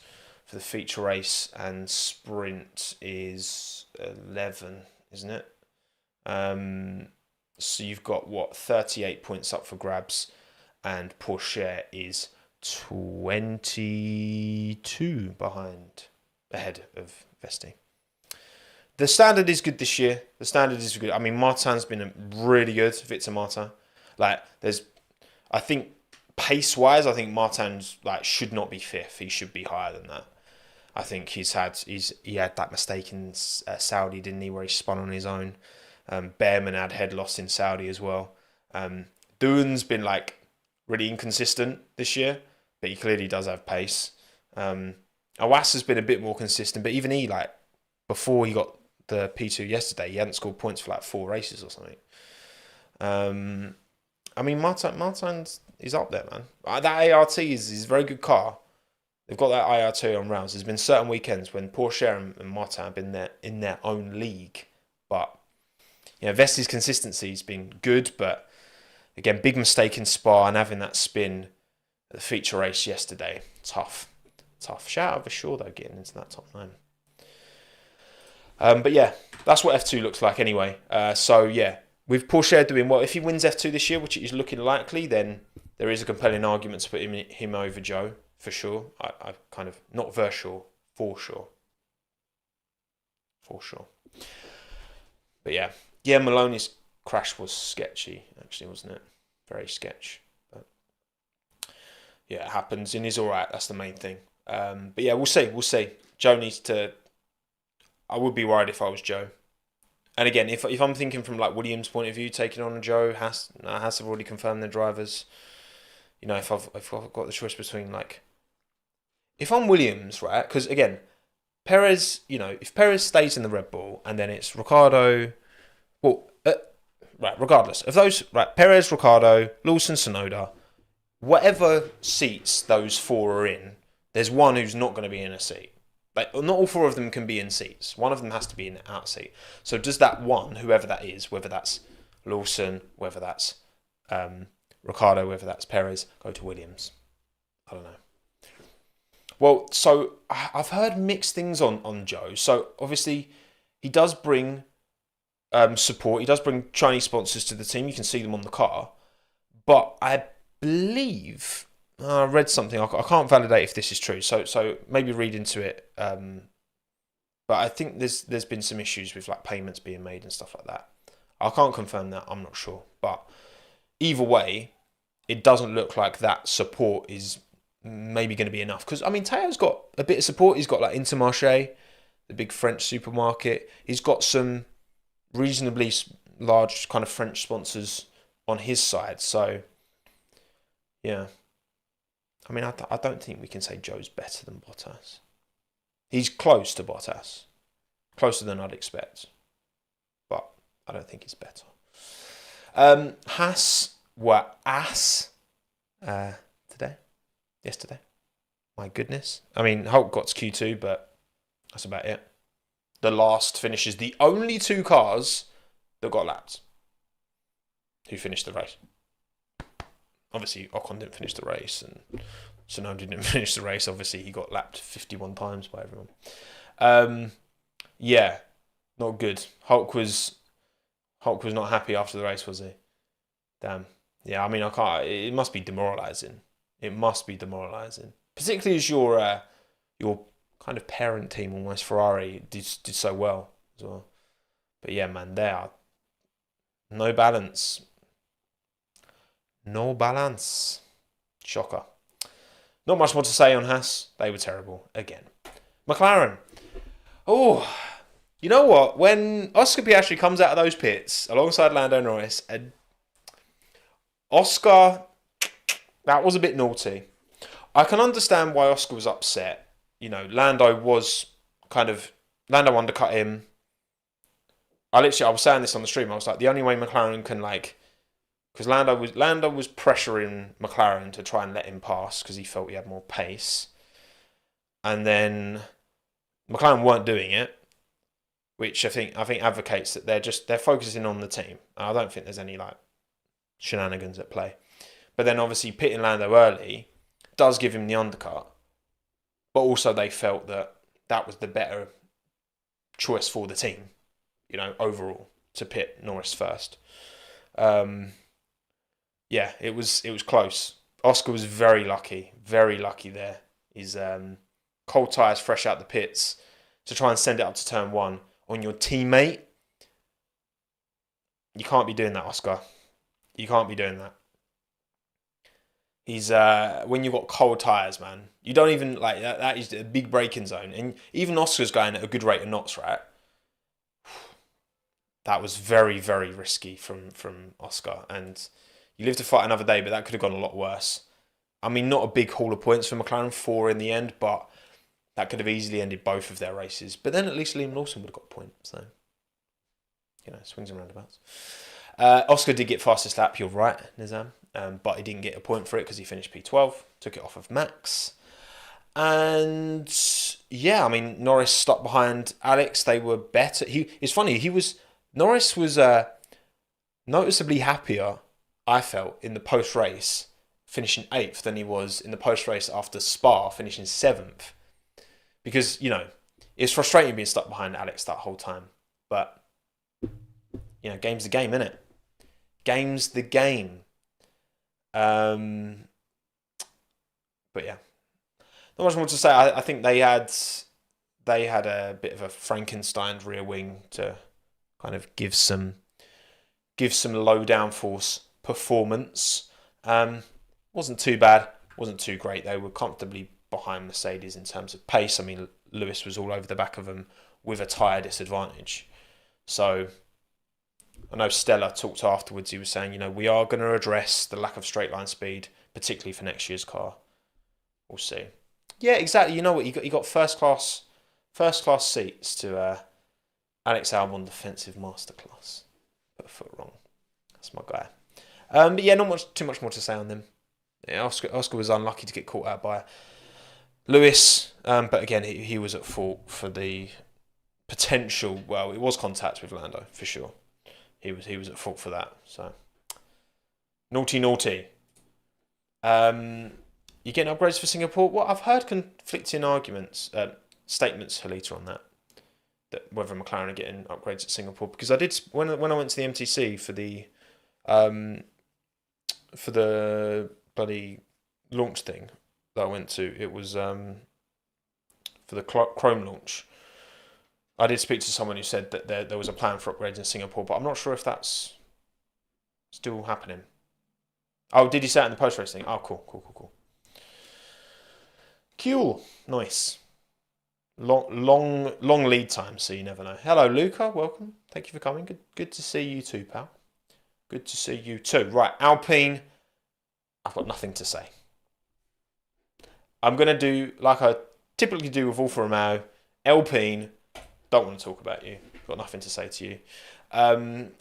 for the feature race, and sprint is 11, isn't it? So you've got 38 points up for grabs, and Porsche is 22 ahead of Vesti. The standard is good this year. The standard is good. I mean, Martin's been really good. Victor Martin. I think pace-wise, I think Martin's should not be 5th. He should be higher than that. I think he had that mistake in Saudi, didn't he, where he spun on his own. Behrman had head loss in Saudi as well. Doohan's been really inconsistent this year, but he clearly does have pace. Iwasa's been a bit more consistent, but even he, before he got the P2 yesterday, he hadn't scored points for 4 races or something. I mean, Martin is up there, man. That ART is a very good car. They've got that ART on rounds. There's been certain weekends when Porsche and Martin have been there in their own league, but Vesti's consistency has been good. But again, big mistake in Spa and having that spin at the feature race yesterday. Tough. Shout out Vachon though, getting into that top 9. But yeah, that's what F2 looks like anyway. So yeah, with Porsche doing well, if he wins F2 this year, which is looking likely, then there is a compelling argument to put him over Joe, for sure. I kind of, not Vershaw, for sure. For sure. But yeah, Maloney's crash was sketchy, actually, wasn't it? Very sketch. But yeah, it happens and he's all right. That's the main thing. But yeah, we'll see. Joe needs to... I would be worried if I was Joe. And again, if I'm thinking from Williams' point of view, taking on a Joe, Haas have already confirmed their drivers. If I've got the choice between if I'm Williams, right? Because again, Perez, if Perez stays in the Red Bull and then it's Ricciardo, regardless of those, right? Perez, Ricciardo, Lawson, Tsunoda, whatever seats those 4 are in, there's one who's not going to be in a seat. Not all 4 of them can be in seats. One of them has to be in the out seat. So does that one, whoever that is, whether that's Lawson, whether that's Ricciardo, whether that's Perez, go to Williams. I don't know. Well, so I've heard mixed things on Zhou. So obviously he does bring support. He does bring Chinese sponsors to the team. You can see them on the car. But I believe I read something. I can't validate if this is true. So maybe read into it. But I think there's been some issues with like payments being made and stuff like that. I can't confirm that. I'm not sure. But either way, it doesn't look like that support is maybe going to be enough. Because, I mean, Teo's got a bit of support. He's got like Intermarché, the big French supermarket. He's got some reasonably large kind of French sponsors on his side. So, yeah. I mean, I don't think we can say Zhou's better than Bottas. He's close to Bottas. Closer than I'd expect. But I don't think he's better. Haas were ass yesterday. My goodness. I mean, Hulk got to Q2, but that's about it. The last finishes the only two cars that got lapped. Who finished the race? Obviously, Ocon didn't finish the race, and Tsunoda didn't finish the race. Obviously, he got lapped 51 times by everyone. Yeah, not good. Hulk was not happy after the race, was he? Damn. Yeah, I mean, I can't. It must be demoralising. It must be demoralising, particularly as your kind of parent team, almost Ferrari, did so well as well. But yeah, man, there are no balance. No balance. Shocker. Not much more to say on Haas. They were terrible again. McLaren. Oh, you know what? When Oscar Piastri comes out of those pits alongside Lando Norris, and Oscar, that was a bit naughty. I can understand why Oscar was upset. You know, Lando undercut him. I was saying this on the stream. I was like, the only way McLaren can because Lando was pressuring McLaren to try and let him pass because he felt he had more pace, and then McLaren weren't doing it, which I think advocates that they're focusing on the team. I don't think there's any shenanigans at play. But then obviously pitting Lando early does give him the undercut, but also they felt that was the better choice for the team, you know, overall, to pit Norris first. Yeah, it was close. Oscar was very lucky there. His cold tyres fresh out the pits to try and send it up to turn one on your teammate. You can't be doing that, Oscar. You can't be doing that. He's when you've got cold tyres, man. You don't even that is a big braking zone, and even Oscar's going at a good rate of knots, right? That was very, very risky from Oscar, and you live to fight another day, but that could have gone a lot worse. I mean, not a big haul of points for McLaren, 4 in the end, but that could have easily ended both of their races. But then at least Liam Lawson would have got a point, so you know, swings and roundabouts. Oscar did get fastest lap, you're right, Nizam, but he didn't get a point for it because he finished P12, took it off of Max. And yeah, I mean, Norris stuck behind Alex. They were better. It's funny, Norris was noticeably happier, I felt, in the post-race, finishing 8th, than he was in the post-race after Spa, finishing 7th. Because, you know, it's frustrating being stuck behind Alex that whole time. But, you know, game's the game, innit? Game's the game. But yeah. Not much more to say. I think they had a bit of a Frankenstein rear wing to kind of give some low downforce performance. Wasn't too bad, wasn't too great. They were comfortably behind Mercedes in terms of pace. I mean, Lewis was all over the back of them with a tyre disadvantage. So I know Stella talked afterwards. He was saying, you know, we are going to address the lack of straight line speed, particularly for next year's car. We'll see. Yeah, exactly. You know what? You got first class seats to Alex Albon defensive masterclass. Put a foot wrong. That's my guy. But yeah, not too much more to say on them. Yeah, Oscar was unlucky to get caught out by Lewis, but again, he was at fault for the potential. Well, it was contact with Lando for sure. He was at fault for that. So naughty. You're getting upgrades for Singapore. Well, I've heard conflicting statements, Halita, on that. That whether McLaren are getting upgrades at Singapore, because I did when I went to the MTC for the bloody launch thing that I went to. It was for the Chrome launch. I did speak to someone who said that there was a plan for upgrades in Singapore, but I'm not sure if that's still happening. Oh, did you say it in the post race thing? Oh, cool. Cool, nice. Long lead time, so you never know. Hello, Luca. Welcome. Thank you for coming. Good to see you too, pal. Good to see you too. Right, Alpine. I've got nothing to say. I'm gonna do like I typically do with Alfa Romeo. Alpine. Don't want to talk about you. Got nothing to say to you.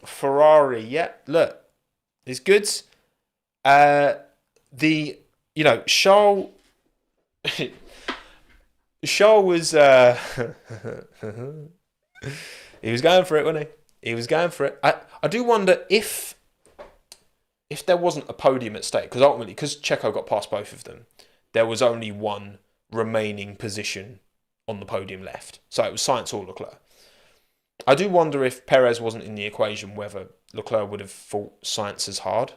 Ferrari. Yeah. Look, it's good. Charles. Charles was he was going for it, wasn't he? He was going for it. I do wonder if there wasn't a podium at stake, because ultimately, because Checo got past both of them, there was only one remaining position on the podium left. So it was Sainz or Leclerc. I do wonder if Perez wasn't in the equation, whether Leclerc would have fought Sainz as hard.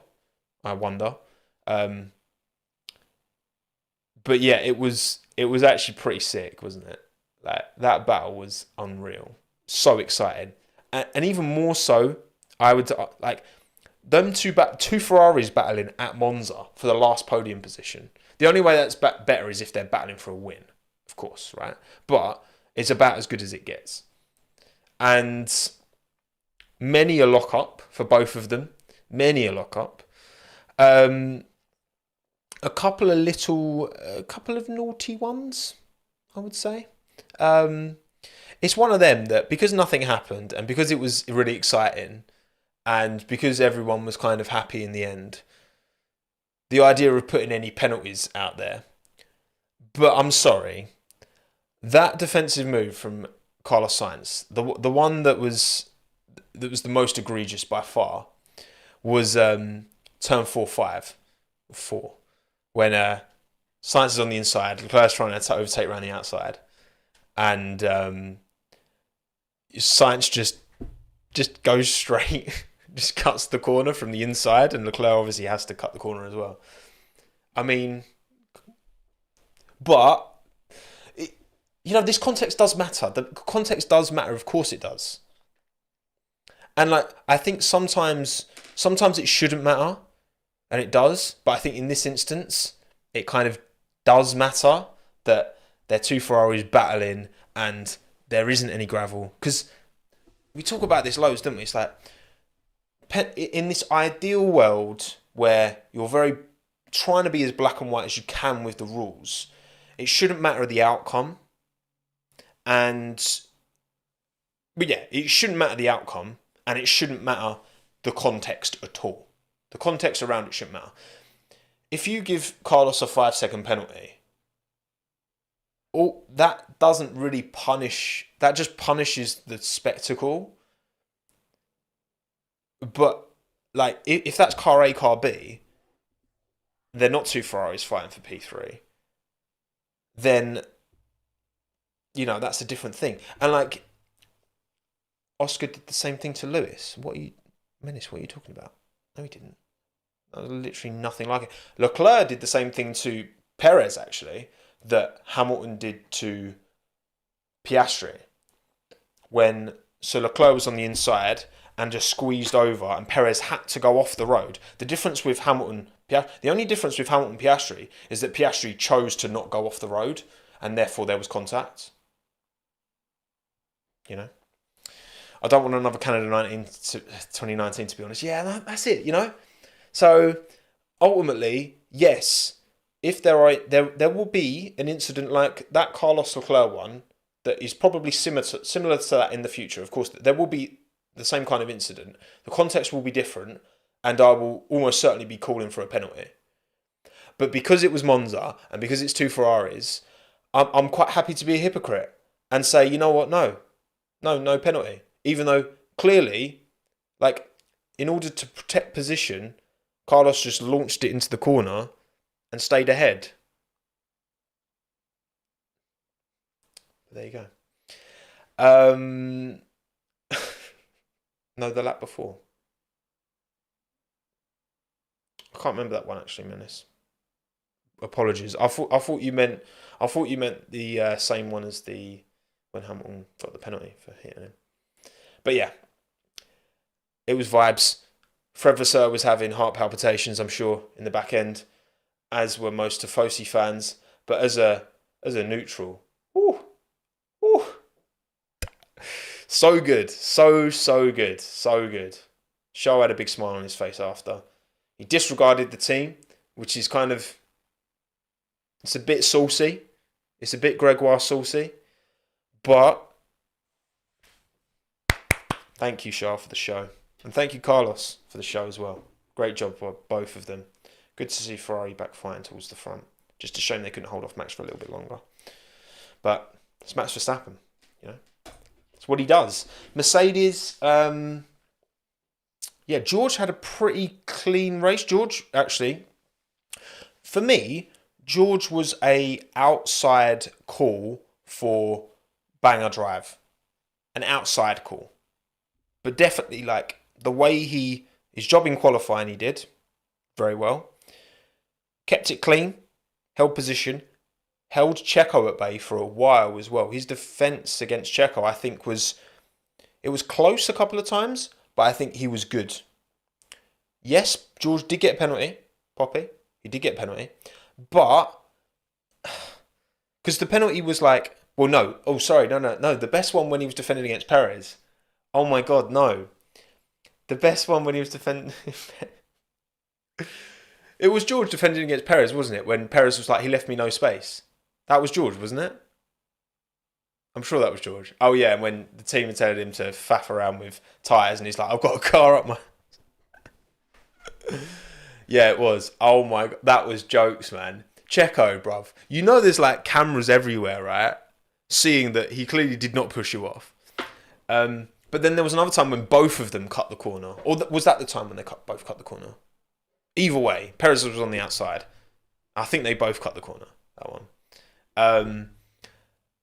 I wonder. But yeah, it was actually pretty sick, wasn't it? Like, that battle was unreal. So excited. And even more so, I would like them two Ferraris battling at Monza for the last podium position. The only way that's better is if they're battling for a win, of course, right? But it's about as good as it gets. And many a lock up for both of them. Many a lock up. A couple of naughty ones, I would say. It's one of them that, because nothing happened and because it was really exciting and because everyone was kind of happy in the end, the idea of putting any penalties out there. But I'm sorry, that defensive move from Carlos Sainz, the one that was the most egregious by far, was turn 4 when Sainz is on the inside, Leclerc's trying to overtake around the outside, and Sainz just goes straight, just cuts the corner from the inside, and Leclerc obviously has to cut the corner as well. I mean, but this context does matter. The context does matter, of course it does. And like, I think sometimes it shouldn't matter. And it does, but I think in this instance, it kind of does matter that they're two Ferraris battling and there isn't any gravel. Because we talk about this loads, don't we? It's like, in this ideal world where you're very trying to be as black and white as you can with the rules, it shouldn't matter the outcome. But yeah, it shouldn't matter the outcome, and it shouldn't matter the context at all. The context around it shouldn't matter. If you give Carlos a 5-second penalty, that doesn't really punish. That just punishes the spectacle. But like, if that's car A, car B, they're not two Ferraris fighting for P3. Then that's a different thing. And like, Oscar did the same thing to Lewis. Menace, what are you talking about? No, he didn't. That was literally nothing like it. Leclerc did the same thing to Perez, actually, that Hamilton did to Piastri. So Leclerc was on the inside and just squeezed over, and Perez had to go off the road. The only difference with Hamilton Piastri is that Piastri chose to not go off the road, and therefore there was contact. I don't want another Canada 2019 to be honest. Yeah, that's it, So ultimately, yes, if there will be an incident like that Carlos Leclerc one that is probably similar to that in the future. Of course, there will be the same kind of incident. The context will be different, and I will almost certainly be calling for a penalty. But because it was Monza and because it's two Ferraris, I'm quite happy to be a hypocrite and say, you know what, no penalty. Even though clearly, like, in order to protect position, Carlos just launched it into the corner and stayed ahead. There you go. No, the lap before. I can't remember that one actually, Menace. Apologies. I thought you meant the same one as the when Hamilton got the penalty for hitting him. But yeah, it was vibes. Fred Vasseur was having heart palpitations, I'm sure, in the back end, as were most Tifosi fans. But as a neutral, whew, whew, so good, so good, so good. Show had a big smile on his face after. He disregarded the team, which is kind of, it's a bit saucy. It's a bit Gregoire saucy. But thank you, Shah, for the show. And thank you, Carlos, for the show as well. Great job by both of them. Good to see Ferrari back fighting towards the front. Just a shame they couldn't hold off Max for a little bit longer. But it's Max Verstappen, you know. It's what he does. Mercedes, George had a pretty clean race. George, actually, for me, George was a outside call for banger drive. An outside call. But definitely, like, the way his job in qualifying, he did very well. Kept it clean, held position, held Checo at bay for a while as well. His defence against Checo, I think, was close a couple of times, but I think he was good. Yes, George did get a penalty, Poppy. He did get a penalty. But, because the penalty was like, well, no. Oh, sorry, no. The best one when he was defending against Perez. Oh my God, no. The best one when he was defending... It was George defending against Perez, wasn't it? When Perez was like, he left me no space. That was George, wasn't it? I'm sure that was George. Oh yeah, and when the team had told him to faff around with tyres and he's like, I've got a car up my... Yeah, it was. Oh my God, that was jokes, man. Checo, bruv. You know there's like cameras everywhere, right? Seeing that he clearly did not push you off. But then there was another time when both of them cut the corner. Or was that the time when they both cut the corner? Either way, Perez was on the outside. I think they both cut the corner, that one.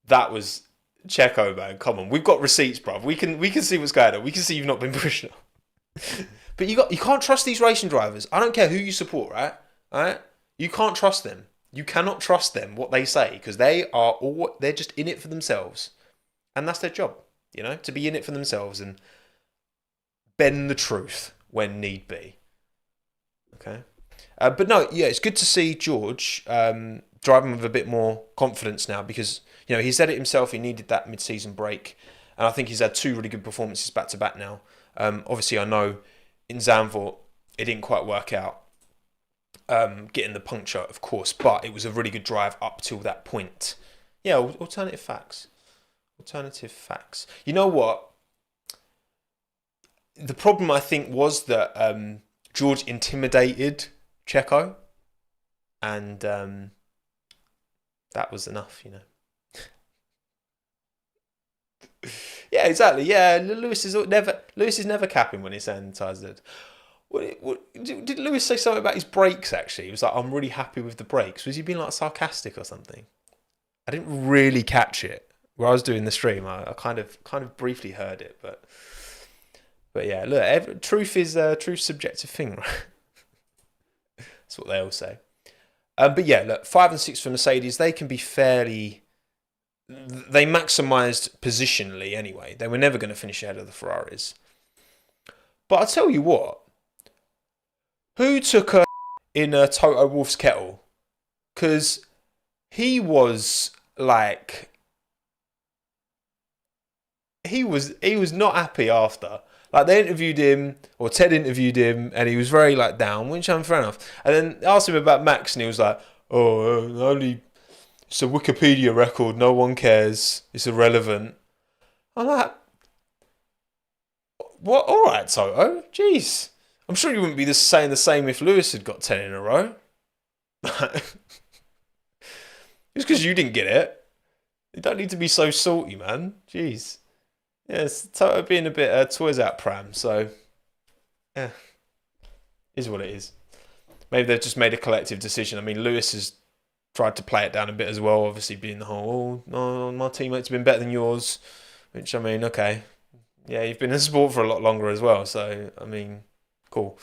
That was Checo, man. Come on. We've got receipts, bruv. We can see what's going on. We can see you've not been pushing off. But you can't trust these racing drivers. I don't care who you support, right? Alright? You can't trust them. You cannot trust them, what they say, because they're just in it for themselves. And that's their job, you know, to be in it for themselves and bend the truth when need be. Okay. But no, yeah, it's good to see George driving with a bit more confidence now because, you know, he said it himself, he needed that mid-season break. And I think he's had 2 really good performances back-to-back now. Obviously, I know in Zandvoort, it didn't quite work out getting the puncture, of course, but it was a really good drive up till that point. Yeah, alternative facts. Alternative facts. You know what? The problem, I think, was that George intimidated Checo, and that was enough, you know. Yeah, exactly. Yeah, Lewis is never capping when he's saying the tyres dead. Did Lewis say something about his brakes? Actually, he was like, "I'm really happy with the brakes." Was he being like sarcastic or something? I didn't really catch it. Where I was doing the stream, I kind of briefly heard it, but yeah, look, truth is a true subjective thing, right? That's what they all say. But yeah, look, 5 and 6 for Mercedes, they can be fairly. They maximised positionally anyway. They were never going to finish ahead of the Ferraris. But I tell you what, who took a in Toto Wolff's kettle? Because he was like. He was not happy after. Like, they interviewed him, or Ted interviewed him, and he was very, like, down, which I'm fair enough. And then asked him about Max, and he was like, it's a Wikipedia record, no one cares, it's irrelevant. I'm like, what? All right, Toto, jeez. I'm sure you wouldn't be saying the same if Lewis had got 10 in a row. Just because you didn't get it. You don't need to be so salty, man. Jeez. Yes, Toto being a bit toys out pram, so yeah, is what it is. maybe they've just made a collective decision. I mean, Lewis has tried to play it down a bit as well, obviously being the whole, oh, no, my teammates have been better than yours, which, I mean, okay. Yeah, you've been in sport for a lot longer as well, so, I mean, cool.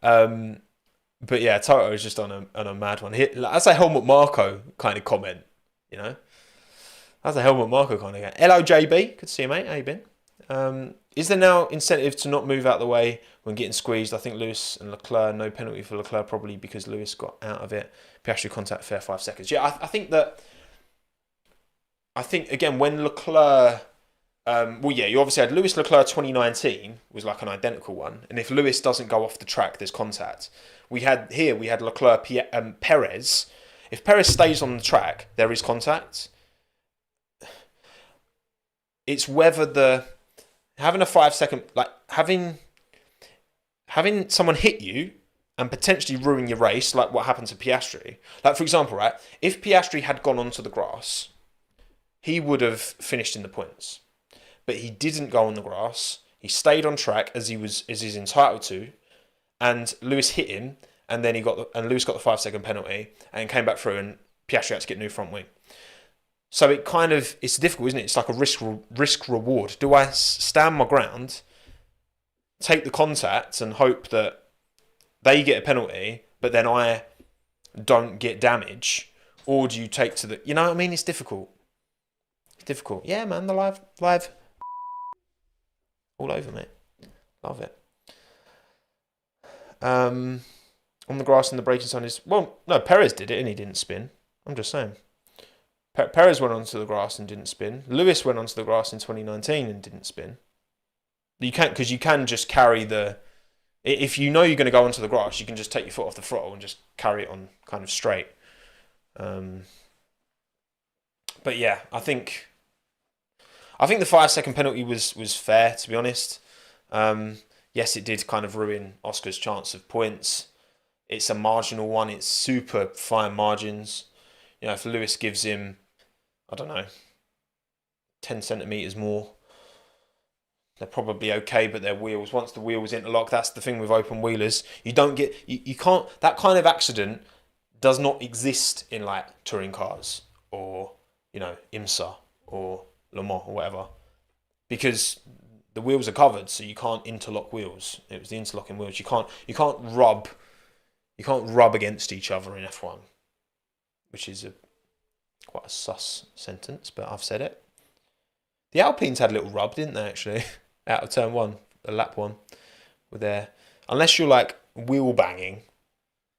But yeah, Toto is just on a mad one. That's a Helmut Marko kind of comment, you know? That's a Helmut Marko kind of comment. Hello, JB. Good to see you, mate. How you been? Is there now incentive to not move out the way when getting squeezed? I think Lewis and Leclerc, no penalty for Leclerc, probably because Lewis got out of it. Piastri contact, fair 5 seconds. Yeah, I think again, when Leclerc... well, yeah, you obviously had Lewis Leclerc 2019 was like an identical one. And if Lewis doesn't go off the track, there's contact. We had Leclerc, Perez. If Perez stays on the track, there is contact. It's whether having a 5 second, like having someone hit you and potentially ruin your race, like what happened to Piastri. Like, for example, right, if Piastri had gone onto the grass, he would have finished in the points. But he didn't go on the grass. He stayed on track as he's entitled to, and Lewis hit him, and then Lewis got the 5 second penalty and came back through, and Piastri had to get new front wing. So it's difficult, isn't it? It's like a risk reward. Do I stand my ground, take the contact, and hope that they get a penalty, but then I don't get damage, or do you take to the? You know what I mean? It's difficult. It's difficult. Yeah, man. The live. All over, mate. Love it. On the grass and the braking sign is... Well, no, Perez did it and he didn't spin. I'm just saying. Perez went onto the grass and didn't spin. Lewis went onto the grass in 2019 and didn't spin. You can't, because you can just carry the... If you know you're going to go onto the grass, you can just take your foot off the throttle and just carry it on kind of straight. But yeah, I think the 5 second penalty was fair, to be honest. Yes, it did kind of ruin Oscar's chance of points. It's a marginal one. It's super fine margins. You know, if Lewis gives him, I don't know, 10 centimetres more, they're probably okay, but their wheels, once the wheels interlock, that's the thing with open wheelers. You can't, that kind of accident does not exist in like touring cars or, you know, IMSA or Le Mans or whatever, because the wheels are covered, so you can't interlock wheels. It was the interlocking wheels. You can't rub against each other in F1, which is quite a sus sentence, but I've said it. The Alpines had a little rub, didn't they, actually? Out of turn one, the lap one, with their... Unless you're like wheel banging,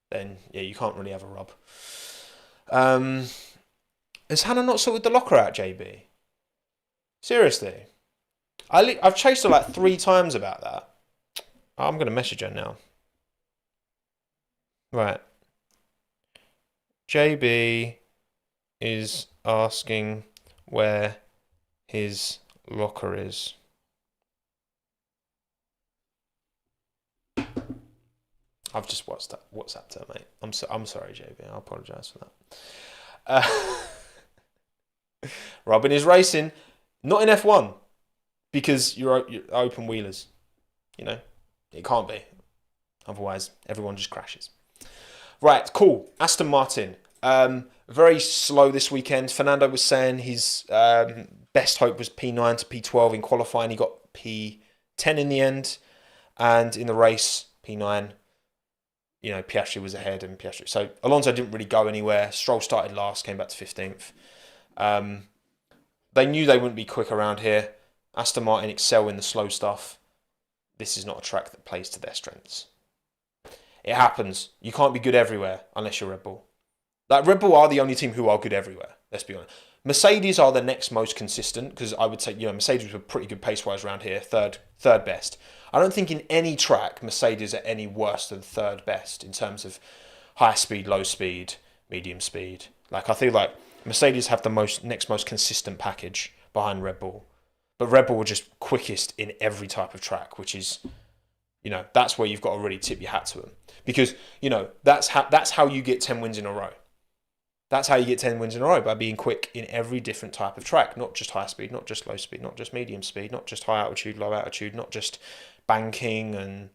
then yeah, you can't really have a rub. Has Hannah not sorted the locker out, JB? Seriously? I've chased her like 3 times about that. I'm going to message her now. Right. JB is asking where his locker is. I've just WhatsApped her, mate. I'm sorry, JB. I apologise for that. Robin is racing, not in F1, because you're open wheelers. You know, it can't be. Otherwise, everyone just crashes. Right, cool. Aston Martin. Very slow this weekend. Fernando was saying his best hope was P9 to P12 in qualifying. He got P10 in the end. And in the race, P9, you know, Piastri was ahead and Piastri. So Alonso didn't really go anywhere. Stroll started last, came back to 15th. They knew they wouldn't be quick around here. Aston Martin excel in the slow stuff. This is not a track that plays to their strengths. It happens. You can't be good everywhere unless you're Red Bull. Like, Red Bull are the only team who are good everywhere. Let's be honest. Mercedes are the next most consistent, because I would say, you know, Mercedes were pretty good pace-wise around here, third best. I don't think in any track Mercedes are any worse than third best in terms of high speed, low speed, medium speed. Like, I feel like Mercedes have the next most consistent package behind Red Bull. But Red Bull were just quickest in every type of track, which is, you know, that's where you've got to really tip your hat to them. Because, you know, that's how you get 10 wins in a row. That's how you get 10 wins in a row, by being quick in every different type of track. Not just high speed, not just low speed, not just medium speed, not just high altitude, low altitude, not just banking and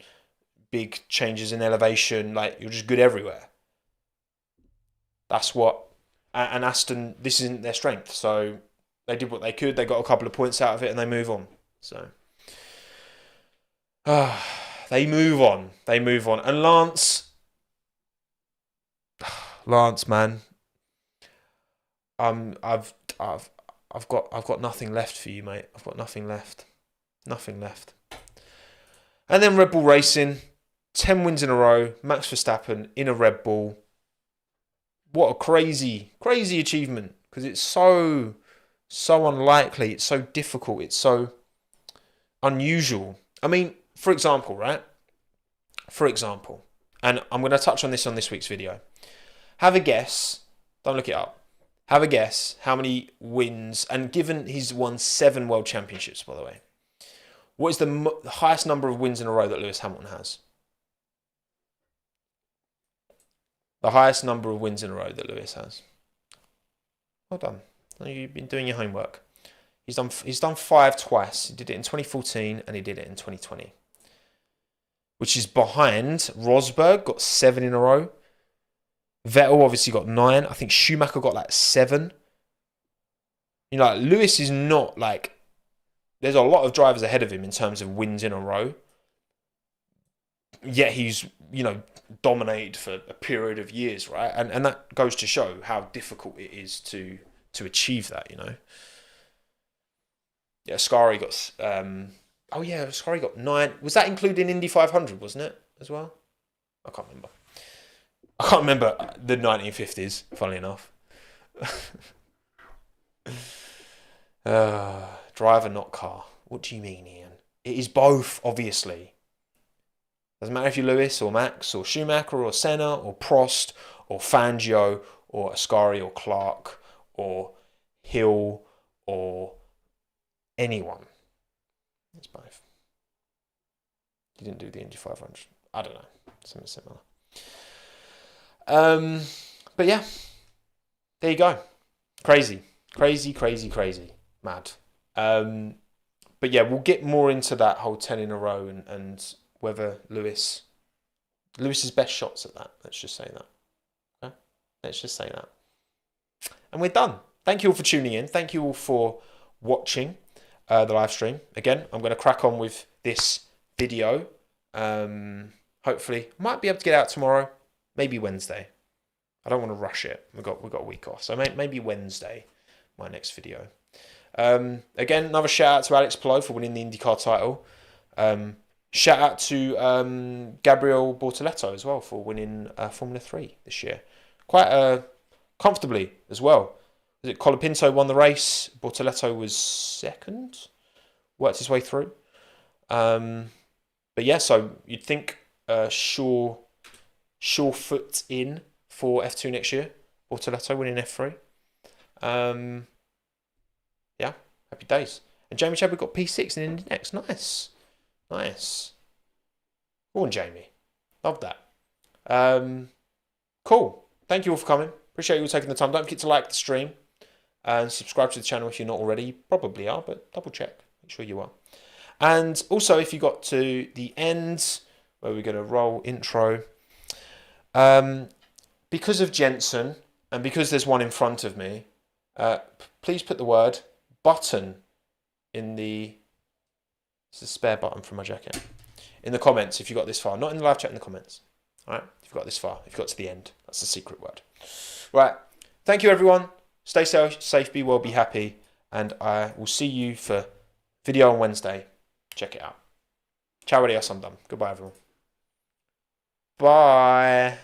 big changes in elevation. Like, you're just good everywhere. That's what... And Aston, this isn't their strength. So they did what they could. They got a couple of points out of it and they move on. So... they move on. They move on. And Lance, man, I've got nothing left for you, mate. I've got nothing left. Nothing left. And then Red Bull Racing, 10 wins in a row. Max Verstappen in a Red Bull. What a crazy, crazy achievement. Because it's so unlikely. It's so difficult. It's so unusual. I mean, for example, right? For example, and I'm going to touch on this week's video. Have a guess. Don't look it up. Have a guess how many wins, and given he's won 7 world championships, by the way, what is the highest number of wins in a row that Lewis Hamilton has? The highest number of wins in a row that Lewis has. Well done. You've been doing your homework. He's done 5 twice. He did it in 2014 and he did it in 2020. Which is behind Rosberg, got 7 in a row. Vettel obviously got 9. I think Schumacher got like 7. You know, like, Lewis is not like... There's a lot of drivers ahead of him in terms of wins in a row. Yet he's, you know, dominated for a period of years, right? And that goes to show how difficult it is to achieve that, you know. Yeah, Ascari got... Ascari got 9. Was that including Indy 500, wasn't it, as well? I can't remember. I can't remember the 1950s, funnily enough. Driver, not car. What do you mean, Ian? It is both, obviously. Doesn't matter if you're Lewis or Max or Schumacher or Senna or Prost or Fangio or Ascari or Clark or Hill or anyone. It's both. You didn't do the Indy 500. I don't know. Something similar. But yeah. There you go. Crazy. Mad. But yeah, we'll get more into that whole 10 in a row and whether Lewis's best shots at that. Let's just say that. Okay? Let's just say that. And we're done. Thank you all for tuning in. Thank you all for watching the live stream. Again, I'm going to crack on with this video. Hopefully, might be able to get out tomorrow. Maybe Wednesday. I don't want to rush it. We've got a week off, so maybe Wednesday, my next video. Again, another shout out to Alex Palou for winning the IndyCar title. Shout out to Gabriel Bortoleto as well for winning Formula 3 this year. Quite comfortably as well. Was it Colapinto won the race? Bortoleto was second. Worked his way through. But yeah, so you'd think sure foot in for F2 next year. Bortoleto winning F3. Yeah, happy days. And Jamie Chadwick got P6 in Indy next. Nice. Go on, Jamie. Love that. Cool. Thank you all for coming. Appreciate you all taking the time. Don't forget to like the stream and subscribe to the channel if you're not already. You probably are, but double check. Make sure you are. And also, if you got to the end, where we're going to roll intro, because of Jensen, and because there's one in front of me, please put the word button in the... It's a spare button from my jacket. In the comments, if you got this far. Not in the live chat, in the comments. All right? If you got this far. If you got to the end. That's the secret word. Right. Thank you, everyone. Stay safe, be well, be happy. And I will see you for video on Wednesday. Check it out. Ciao, adios, I'm done. Goodbye, everyone. Bye.